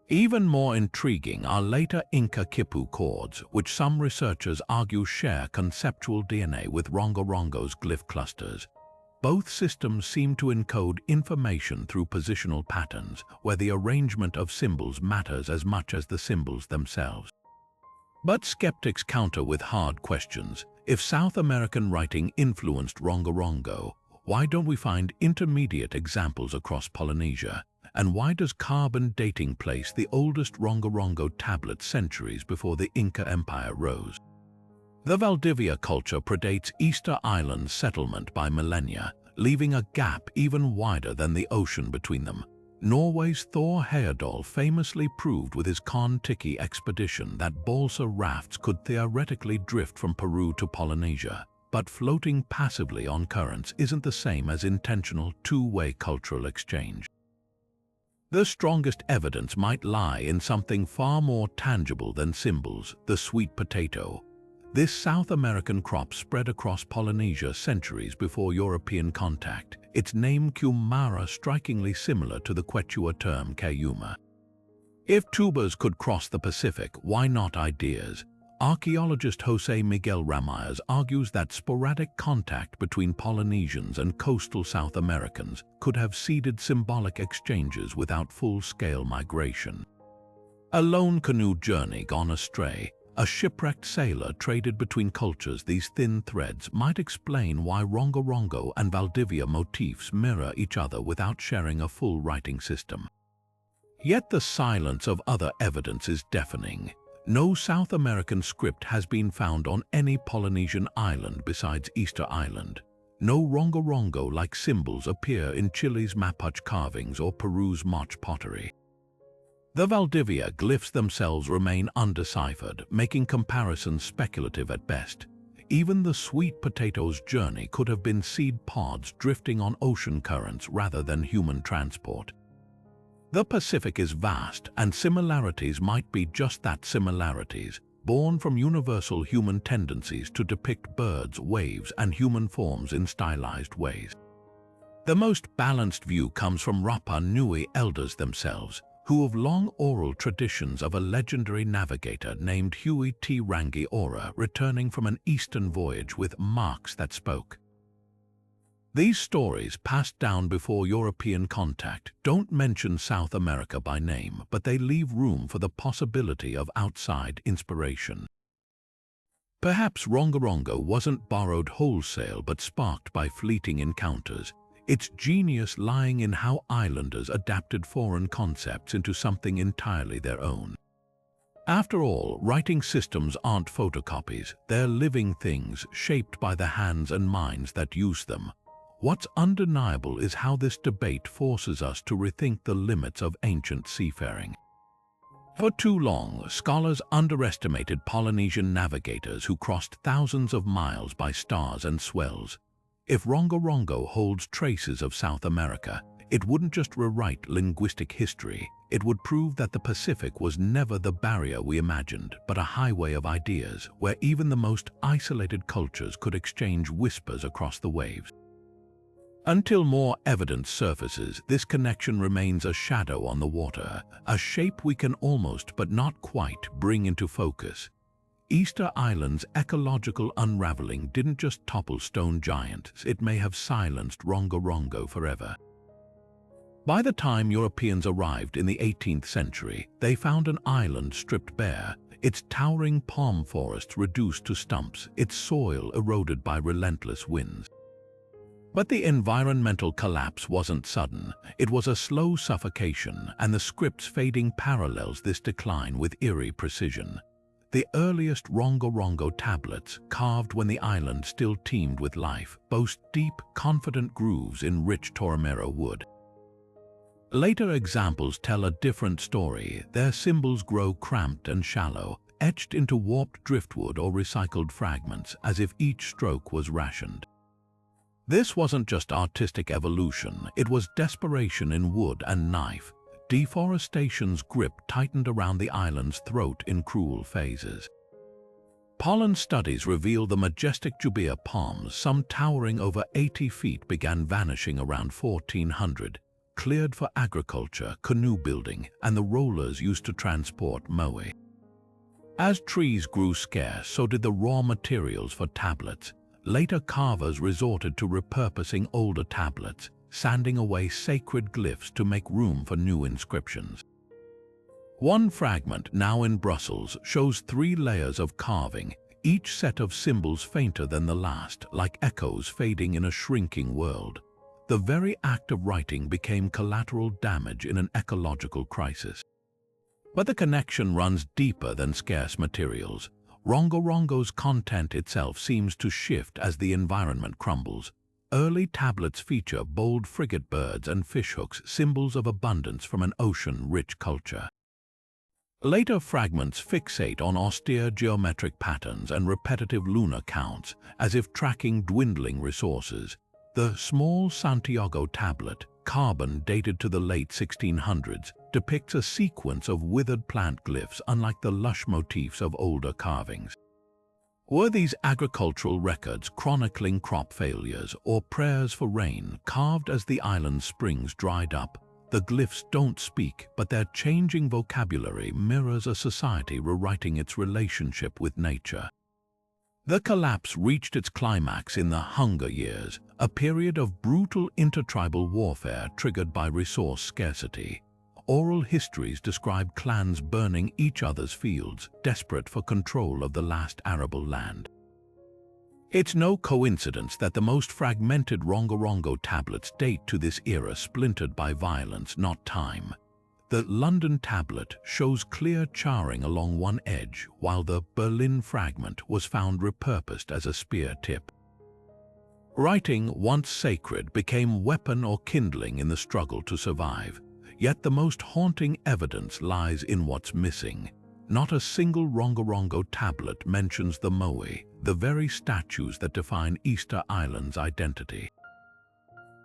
Even more intriguing are later Inca Quipu chords, which some researchers argue share conceptual DNA with Rongorongo's glyph clusters. Both systems seem to encode information through positional patterns, where the arrangement of symbols matters as much as the symbols themselves. But skeptics counter with hard questions. If South American writing influenced Rongorongo, why don't we find intermediate examples across Polynesia? And why does carbon dating place the oldest Rongorongo tablet centuries before the Inca Empire rose? The Valdivia culture predates Easter Island's settlement by millennia, leaving a gap even wider than the ocean between them. Norway's Thor Heyerdahl famously proved with his Kon-Tiki expedition that balsa rafts could theoretically drift from Peru to Polynesia, but floating passively on currents isn't the same as intentional two-way cultural exchange. The strongest evidence might lie in something far more tangible than symbols: the sweet potato. This South American crop spread across Polynesia centuries before European contact, its name Kumara strikingly similar to the Quechua term Cayuma. If tubers could cross the Pacific, why not ideas? Archaeologist José Miguel Ramirez argues that sporadic contact between Polynesians and coastal South Americans could have seeded symbolic exchanges without full-scale migration. A lone canoe journey gone astray, a shipwrecked sailor traded between cultures. These thin threads might explain why Rongorongo and Valdivia motifs mirror each other without sharing a full writing system. Yet the silence of other evidence is deafening. No South American script has been found on any Polynesian island besides Easter Island. No Rongorongo-like symbols appear in Chile's Mapuche carvings or Peru's Moche pottery. The Valdivia glyphs themselves remain undeciphered, making comparisons speculative at best. Even the sweet potato's journey could have been seed pods drifting on ocean currents rather than human transport. The Pacific is vast, and similarities might be just that, similarities, born from universal human tendencies to depict birds, waves, and human forms in stylized ways. The most balanced view comes from Rapa Nui elders themselves, who have long oral traditions of a legendary navigator named Hui T. Rangi Ora returning from an eastern voyage with marks that spoke. These stories, passed down before European contact, don't mention South America by name, but they leave room for the possibility of outside inspiration. Perhaps Rongorongo wasn't borrowed wholesale but sparked by fleeting encounters, its genius lying in how islanders adapted foreign concepts into something entirely their own. After all, writing systems aren't photocopies, they're living things shaped by the hands and minds that use them. What's undeniable is how this debate forces us to rethink the limits of ancient seafaring. For too long, scholars underestimated Polynesian navigators who crossed thousands of miles by stars and swells. If Rongorongo holds traces of South America, it wouldn't just rewrite linguistic history, it would prove that the Pacific was never the barrier we imagined, but a highway of ideas where even the most isolated cultures could exchange whispers across the waves. Until more evidence surfaces, this connection remains a shadow on the water, a shape we can almost but not quite bring into focus. Easter Island's ecological unraveling didn't just topple stone giants, it may have silenced Rongorongo forever. By the time Europeans arrived in the 18th century, they found an island stripped bare, its towering palm forests reduced to stumps, its soil eroded by relentless winds. But the environmental collapse wasn't sudden, it was a slow suffocation, and the script's fading parallels this decline with eerie precision. The earliest Rongorongo tablets, carved when the island still teemed with life, boast deep, confident grooves in rich Toromero wood. Later examples tell a different story. Their symbols grow cramped and shallow, etched into warped driftwood or recycled fragments, as if each stroke was rationed. This wasn't just artistic evolution, it was desperation in wood and knife. Deforestation's grip tightened around the island's throat in cruel phases. Pollen studies reveal the majestic jubia palms, some towering over 80 feet, began vanishing around 1400, cleared for agriculture, canoe building, and the rollers used to transport moe. As trees grew scarce, so did the raw materials for tablets. Later carvers resorted to repurposing older tablets, sanding away sacred glyphs to make room for new inscriptions. One fragment, now in Brussels, shows 3 layers of carving, each set of symbols fainter than the last, like echoes fading in a shrinking world. The very act of writing became collateral damage in an ecological crisis. But the connection runs deeper than scarce materials. Rongorongo's content itself seems to shift as the environment crumbles. Early tablets feature bold frigate birds and fishhooks, symbols of abundance from an ocean-rich culture. Later fragments fixate on austere geometric patterns and repetitive lunar counts, as if tracking dwindling resources. The small Santiago tablet, carbon dated to the late 1600s, depicts a sequence of withered plant glyphs unlike the lush motifs of older carvings. Were these agricultural records chronicling crop failures or prayers for rain, carved as the island's springs dried up? The glyphs don't speak, but their changing vocabulary mirrors a society rewriting its relationship with nature. The collapse reached its climax in the Hunger Years, a period of brutal intertribal warfare triggered by resource scarcity. Oral histories describe clans burning each other's fields, desperate for control of the last arable land. It's no coincidence that the most fragmented Rongorongo tablets date to this era, splintered by violence, not time. The London tablet shows clear charring along one edge, while the Berlin fragment was found repurposed as a spear tip. Writing, once sacred, became weapon or kindling in the struggle to survive. Yet the most haunting evidence lies in what's missing. Not a single Rongorongo tablet mentions the moe, the very statues that define Easter Island's identity.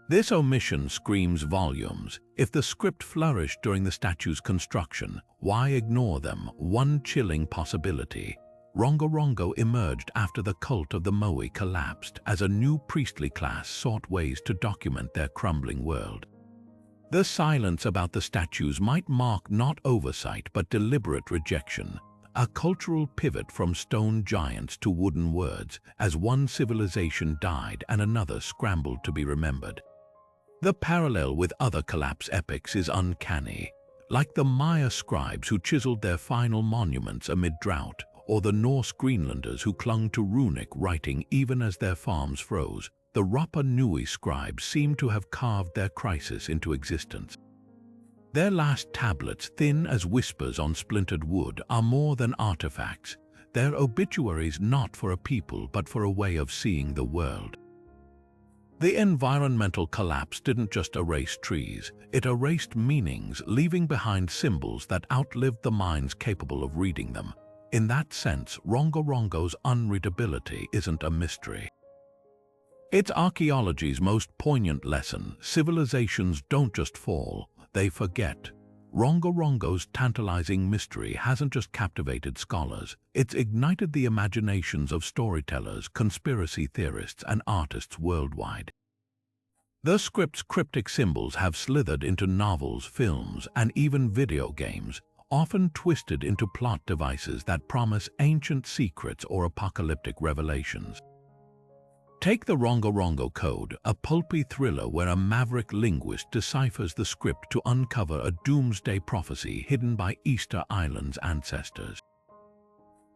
This omission screams volumes. If the script flourished during the statue's construction, why ignore them? One chilling possibility. Rongorongo emerged after the cult of the moe collapsed, as a new priestly class sought ways to document their crumbling world. The silence about the statues might mark not oversight but deliberate rejection, a cultural pivot from stone giants to wooden words, as one civilization died and another scrambled to be remembered. The parallel with other collapse epics is uncanny, like the Maya scribes who chiseled their final monuments amid drought, or the Norse Greenlanders who clung to runic writing even as their farms froze. The Rapa Nui scribes seem to have carved their crisis into existence. Their last tablets, thin as whispers on splintered wood, are more than artifacts. They're obituaries not for a people but for a way of seeing the world. The environmental collapse didn't just erase trees, it erased meanings, leaving behind symbols that outlived the minds capable of reading them. In that sense, Rongorongo's unreadability isn't a mystery. It's archaeology's most poignant lesson. Civilizations don't just fall, they forget. Rongorongo's tantalizing mystery hasn't just captivated scholars, it's ignited the imaginations of storytellers, conspiracy theorists, and artists worldwide. The script's cryptic symbols have slithered into novels, films, and even video games, often twisted into plot devices that promise ancient secrets or apocalyptic revelations. Take the Rongorongo Code, a pulpy thriller where a maverick linguist deciphers the script to uncover a doomsday prophecy hidden by Easter Island's ancestors.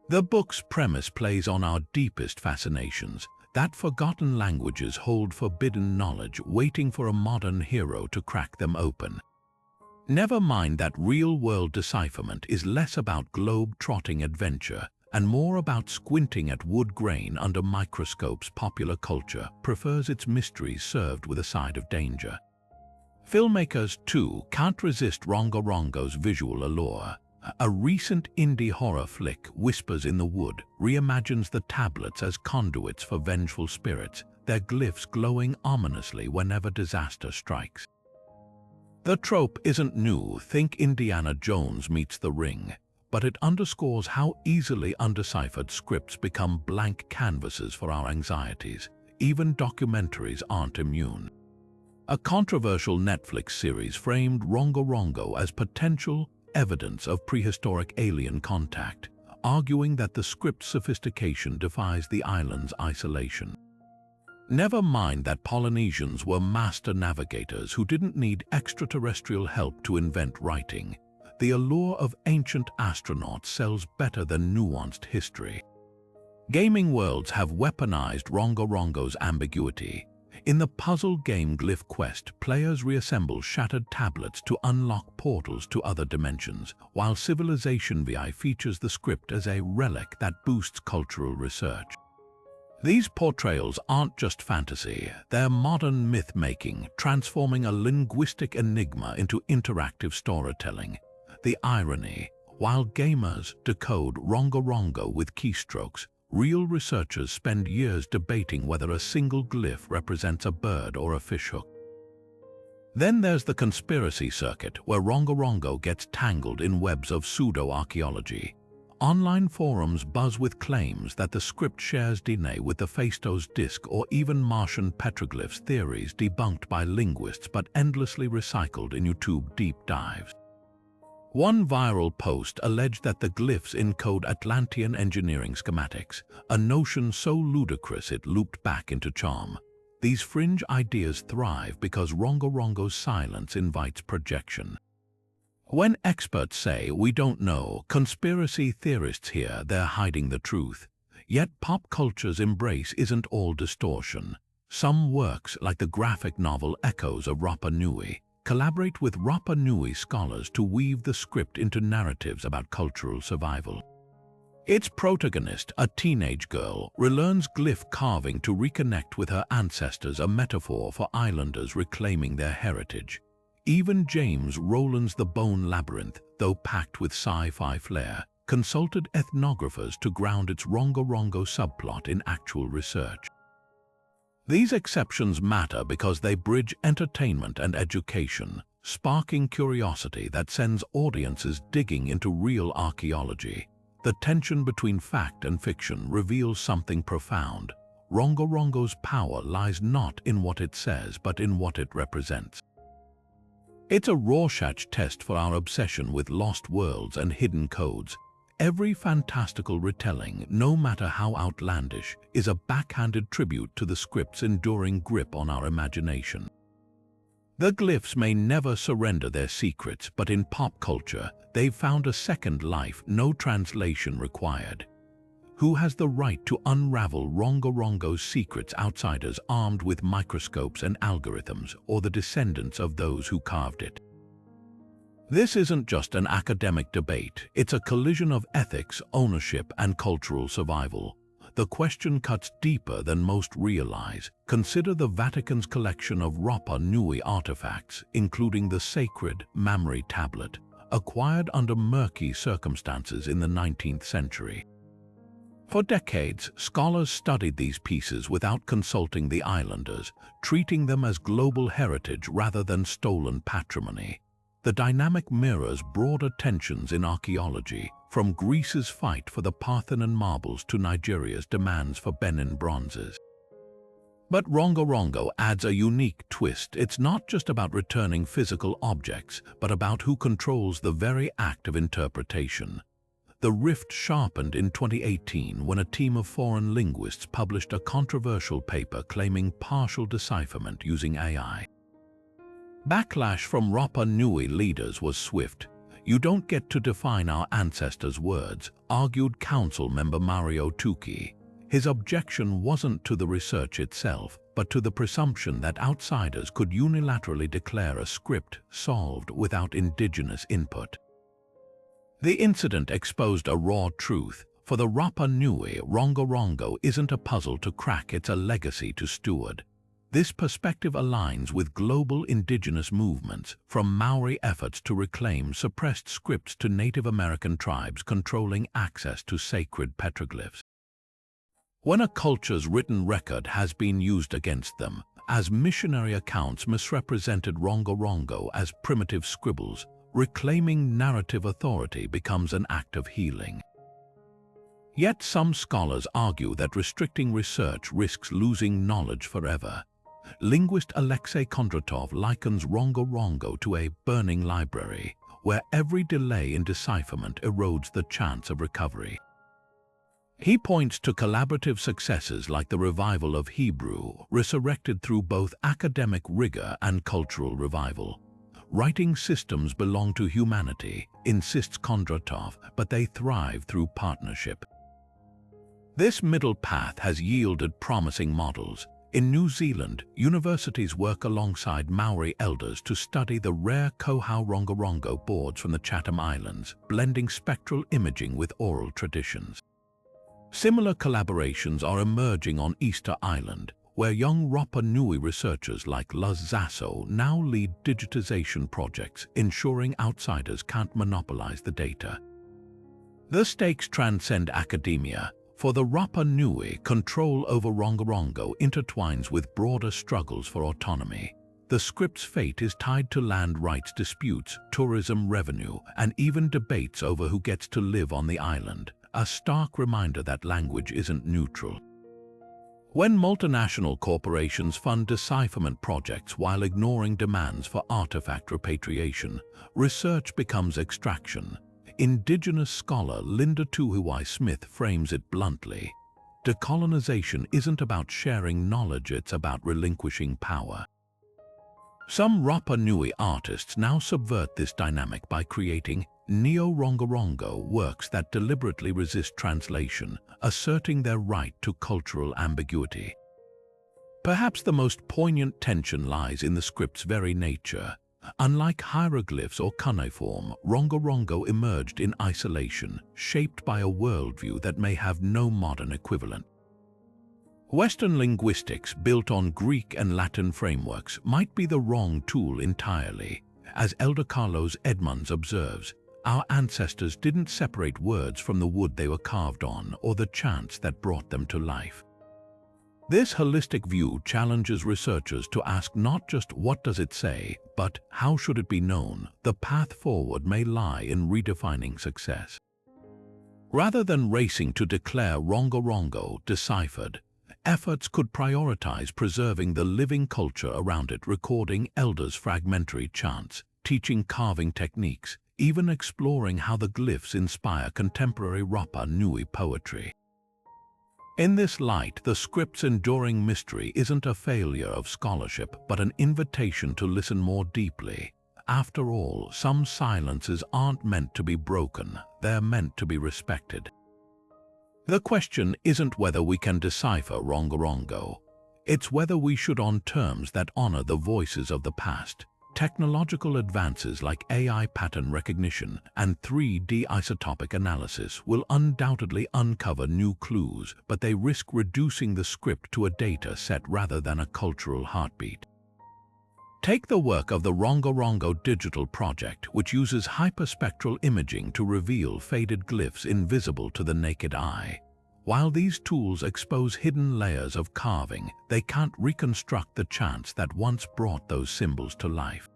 The book's premise plays on our deepest fascinations, that forgotten languages hold forbidden knowledge waiting for a modern hero to crack them open. Never mind that real-world decipherment is less about globe-trotting adventure and more about squinting at wood grain under microscopes. Popular culture prefers its mysteries served with a side of danger. Filmmakers, too, can't resist Rongorongo's visual allure. A recent indie horror flick, Whispers in the Wood, reimagines the tablets as conduits for vengeful spirits. their glyphs glowing ominously whenever disaster strikes. The trope isn't new, think Indiana Jones meets the Ring, but it underscores how easily undeciphered scripts become blank canvases for our anxieties. Even documentaries aren't immune. A controversial Netflix series framed Rongorongo as potential evidence of prehistoric alien contact, arguing that the script's sophistication defies the island's isolation. Never mind that Polynesians were master navigators who didn't need extraterrestrial help to invent writing. The allure of ancient astronauts sells better than nuanced history. Gaming worlds have weaponized Rongorongo's ambiguity. In the puzzle game Glyph Quest, players reassemble shattered tablets to unlock portals to other dimensions, while Civilization VI features the script as a relic that boosts cultural research. These portrayals aren't just fantasy, they're modern myth-making, transforming a linguistic enigma into interactive storytelling. The irony, while gamers decode Rongorongo with keystrokes, real researchers spend years debating whether a single glyph represents a bird or a fishhook. Then there's the conspiracy circuit, where Rongorongo gets tangled in webs of pseudo-archaeology. Online forums buzz with claims that the script shares DNA with the Phaistos disk or even Martian petroglyphs, theories debunked by linguists but endlessly recycled in YouTube deep dives. One viral post alleged that the glyphs encode Atlantean engineering schematics, a notion so ludicrous it looped back into charm. These fringe ideas thrive because Rongorongo's silence invites projection. When experts say we don't know, conspiracy theorists hear they're hiding the truth. Yet pop culture's embrace isn't all distortion. Some works, like the graphic novel Echoes of Rapa Nui, collaborate with Rapa Nui scholars to weave the script into narratives about cultural survival. Its protagonist, a teenage girl, relearns glyph carving to reconnect with her ancestors, a metaphor for islanders reclaiming their heritage. Even James Rowland's The Bone Labyrinth, though packed with sci-fi flair, consulted ethnographers to ground its Rongorongo subplot in actual research. These exceptions matter because they bridge entertainment and education, sparking curiosity that sends audiences digging into real archaeology. The tension between fact and fiction reveals something profound. Rongorongo's power lies not in what it says, but in what it represents. It's a Rorschach test for our obsession with lost worlds and hidden codes. Every fantastical retelling, no matter how outlandish, is a backhanded tribute to the script's enduring grip on our imagination. The glyphs may never surrender their secrets, but in pop culture, they've found a second life, no translation required. Who has the right to unravel Rongorongo's secrets? Outsiders armed with microscopes and algorithms, or the descendants of those who carved it? This isn't just an academic debate, it's a collision of ethics, ownership, and cultural survival. The question cuts deeper than most realize. Consider the Vatican's collection of Rapa Nui artifacts, including the sacred Mamre tablet, acquired under murky circumstances in the 19th century. For decades, scholars studied these pieces without consulting the islanders, treating them as global heritage rather than stolen patrimony. The dynamic mirrors broader tensions in archaeology, from Greece's fight for the Parthenon marbles to Nigeria's demands for Benin bronzes. But Rongorongo adds a unique twist. It's not just about returning physical objects, but about who controls the very act of interpretation. The rift sharpened in 2018 when a team of foreign linguists published a controversial paper claiming partial decipherment using AI. Backlash from Rapa Nui leaders was swift. "You don't get to define our ancestors' words," argued council member Mario Tuki. His objection wasn't to the research itself, but to the presumption that outsiders could unilaterally declare a script solved without indigenous input. The incident exposed a raw truth. For the Rapa Nui, Rongorongo isn't a puzzle to crack, it's a legacy to steward. This perspective aligns with global indigenous movements, from Maori efforts to reclaim suppressed scripts to Native American tribes controlling access to sacred petroglyphs. When a culture's written record has been used against them, as missionary accounts misrepresented Rongorongo as primitive scribbles, reclaiming narrative authority becomes an act of healing. Yet some scholars argue that restricting research risks losing knowledge forever. Linguist Alexei Kondratov likens Rongorongo to a burning library, where every delay in decipherment erodes the chance of recovery. He points to collaborative successes like the revival of Hebrew, resurrected through both academic rigor and cultural revival. Writing systems belong to humanity, insists Kondratov, but they thrive through partnership. This middle path has yielded promising models. In New Zealand, universities work alongside Maori elders to study the rare Kohau Rongorongo boards from the Chatham Islands, blending spectral imaging with oral traditions. Similar collaborations are emerging on Easter Island, where young Rapa Nui researchers like Luz Zasso now lead digitization projects, ensuring outsiders can't monopolize the data. The stakes transcend academia. For the Rapa Nui, control over Rongorongo intertwines with broader struggles for autonomy. The script's fate is tied to land rights disputes, tourism revenue, and even debates over who gets to live on the island, a stark reminder that language isn't neutral. When multinational corporations fund decipherment projects while ignoring demands for artifact repatriation, research becomes extraction. Indigenous scholar Linda Tuhiwai Smith frames it bluntly. Decolonization isn't about sharing knowledge, it's about relinquishing power. Some Rapa Nui artists now subvert this dynamic by creating neo-Rongorongo works that deliberately resist translation, asserting their right to cultural ambiguity. Perhaps the most poignant tension lies in the script's very nature. Unlike hieroglyphs or cuneiform, Rongorongo emerged in isolation, shaped by a worldview that may have no modern equivalent. Western linguistics, built on Greek and Latin frameworks, might be the wrong tool entirely. As Elder Carlos Edmonds observes, our ancestors didn't separate words from the wood they were carved on or the chants that brought them to life. This holistic view challenges researchers to ask not just what does it say, but how should it be known. The path forward may lie in redefining success. Rather than racing to declare Rongorongo deciphered, efforts could prioritize preserving the living culture around it, recording elders' fragmentary chants, teaching carving techniques, even exploring how the glyphs inspire contemporary Rapa Nui poetry. In this light, the script's enduring mystery isn't a failure of scholarship, but an invitation to listen more deeply. After all, some silences aren't meant to be broken, they're meant to be respected. The question isn't whether we can decipher Rongorongo. It's whether we should on terms that honor the voices of the past. Technological advances like AI pattern recognition and 3D isotopic analysis will undoubtedly uncover new clues, but they risk reducing the script to a data set rather than a cultural heartbeat. Take the work of the Rongorongo Digital Project, which uses hyperspectral imaging to reveal faded glyphs invisible to the naked eye. While these tools expose hidden layers of carving, they can't reconstruct the chants that once brought those symbols to life.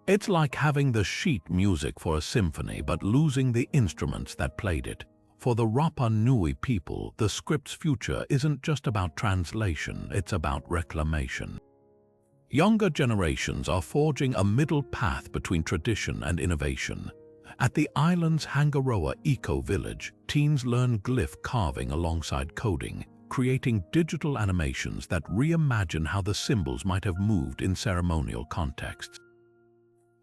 It's like having the sheet music for a symphony but losing the instruments that played it. For the Rapa Nui people, the script's future isn't just about translation, it's about reclamation. Younger generations are forging a middle path between tradition and innovation. At the island's Hangaroa eco-village, teens learn glyph carving alongside coding, creating digital animations that reimagine how the symbols might have moved in ceremonial contexts.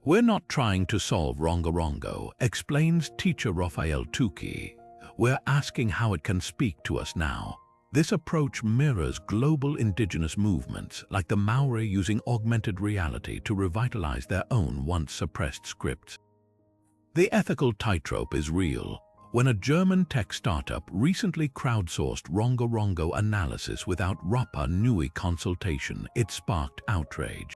We're not trying to solve Rongorongo, explains teacher Rafael Tuki. We're asking how it can speak to us now. This approach mirrors global indigenous movements, like the Maori using augmented reality to revitalize their own once-suppressed scripts. The ethical tightrope is real. When a German tech startup recently crowdsourced Rongorongo analysis without Rapa Nui consultation, it sparked outrage.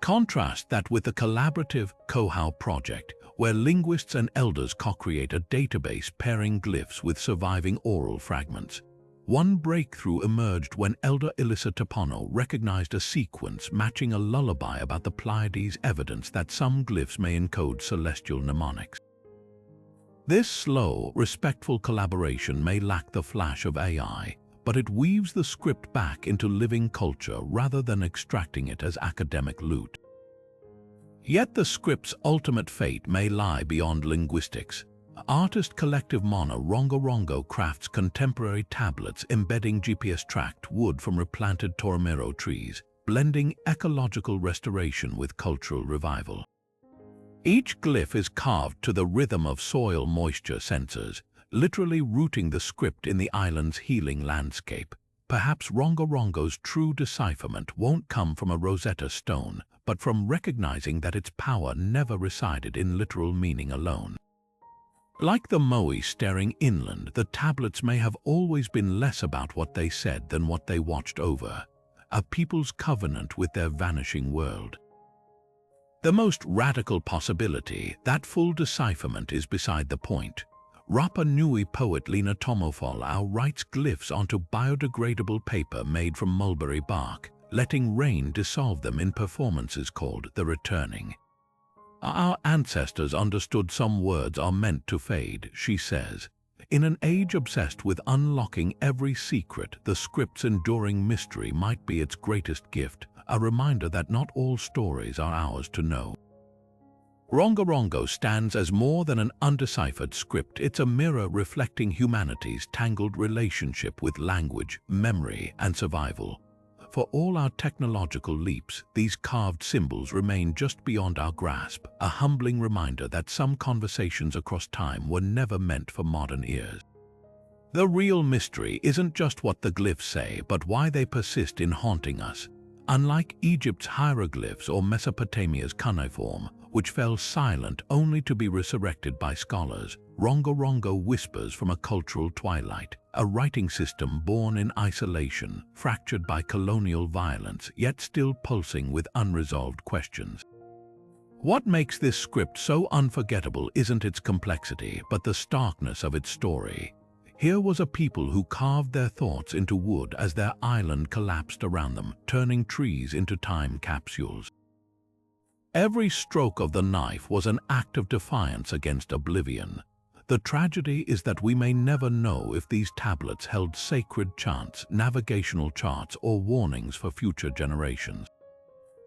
Contrast that with the collaborative Kohau project, where linguists and elders co-create a database pairing glyphs with surviving oral fragments. One breakthrough emerged when Elder Elissa Topono recognized a sequence matching a lullaby about the Pleiades, evidence that some glyphs may encode celestial mnemonics. This slow, respectful collaboration may lack the flash of AI, but it weaves the script back into living culture rather than extracting it as academic loot. Yet the script's ultimate fate may lie beyond linguistics. Artist collective Mana Rongorongo crafts contemporary tablets embedding GPS-tracked wood from replanted Toromero trees, blending ecological restoration with cultural revival. Each glyph is carved to the rhythm of soil moisture sensors, literally rooting the script in the island's healing landscape. Perhaps Rongorongo's true decipherment won't come from a Rosetta Stone, but from recognizing that its power never resided in literal meaning alone. Like the moai staring inland, the tablets may have always been less about what they said than what they watched over, a people's covenant with their vanishing world. The most radical possibility, that full decipherment, is beside the point. Rapa Nui poet Lina Tomofolau writes glyphs onto biodegradable paper made from mulberry bark, letting rain dissolve them in performances called The Returning. Our ancestors understood some words are meant to fade, she says. In an age obsessed with unlocking every secret, the script's enduring mystery might be its greatest gift, a reminder that not all stories are ours to know. Rongorongo stands as more than an undeciphered script. It's a mirror reflecting humanity's tangled relationship with language, memory, and survival. For all our technological leaps, these carved symbols remain just beyond our grasp, a humbling reminder that some conversations across time were never meant for modern ears. The real mystery isn't just what the glyphs say, but why they persist in haunting us. Unlike Egypt's hieroglyphs or Mesopotamia's cuneiform, which fell silent only to be resurrected by scholars, Rongorongo whispers from a cultural twilight, a writing system born in isolation, fractured by colonial violence, yet still pulsing with unresolved questions. What makes this script so unforgettable isn't its complexity, but the starkness of its story. Here was a people who carved their thoughts into wood as their island collapsed around them, turning trees into time capsules. Every stroke of the knife was an act of defiance against oblivion. The tragedy is that we may never know if these tablets held sacred chants, navigational charts, or warnings for future generations.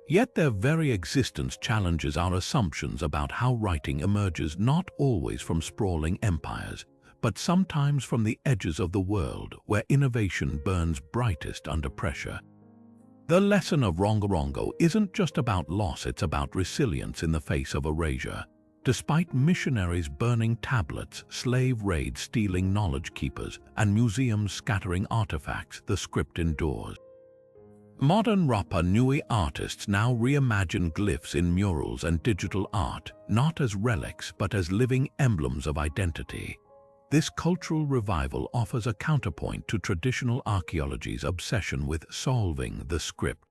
Yet their very existence challenges our assumptions about how writing emerges, not always from sprawling empires, but sometimes from the edges of the world where innovation burns brightest under pressure. The lesson of Rongorongo isn't just about loss, it's about resilience in the face of erasure. Despite missionaries burning tablets, slave raids stealing knowledge keepers, and museums scattering artifacts, the script endures. Modern Rapa Nui artists now reimagine glyphs in murals and digital art, not as relics but as living emblems of identity. This cultural revival offers a counterpoint to traditional archaeology's obsession with solving the script.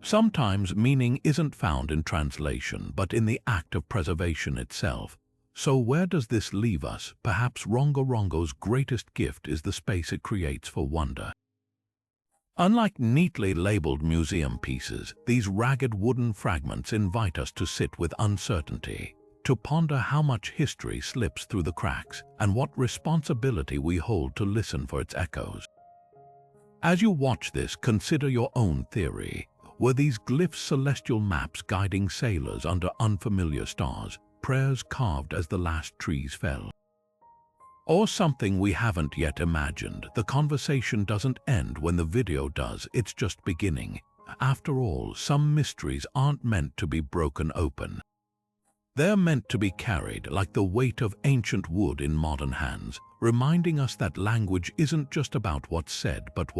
Sometimes meaning isn't found in translation, but in the act of preservation itself. So where does this leave us? Perhaps Rongorongo's greatest gift is the space it creates for wonder. Unlike neatly labeled museum pieces, these ragged wooden fragments invite us to sit with uncertainty, to ponder how much history slips through the cracks and what responsibility we hold to listen for its echoes. As you watch this, consider your own theory. Were these glyphs celestial maps guiding sailors under unfamiliar stars, prayers carved as the last trees fell? Or something we haven't yet imagined? The conversation doesn't end when the video does, it's just beginning. After all, some mysteries aren't meant to be broken open. They're meant to be carried like the weight of ancient wood in modern hands, reminding us that language isn't just about what's said but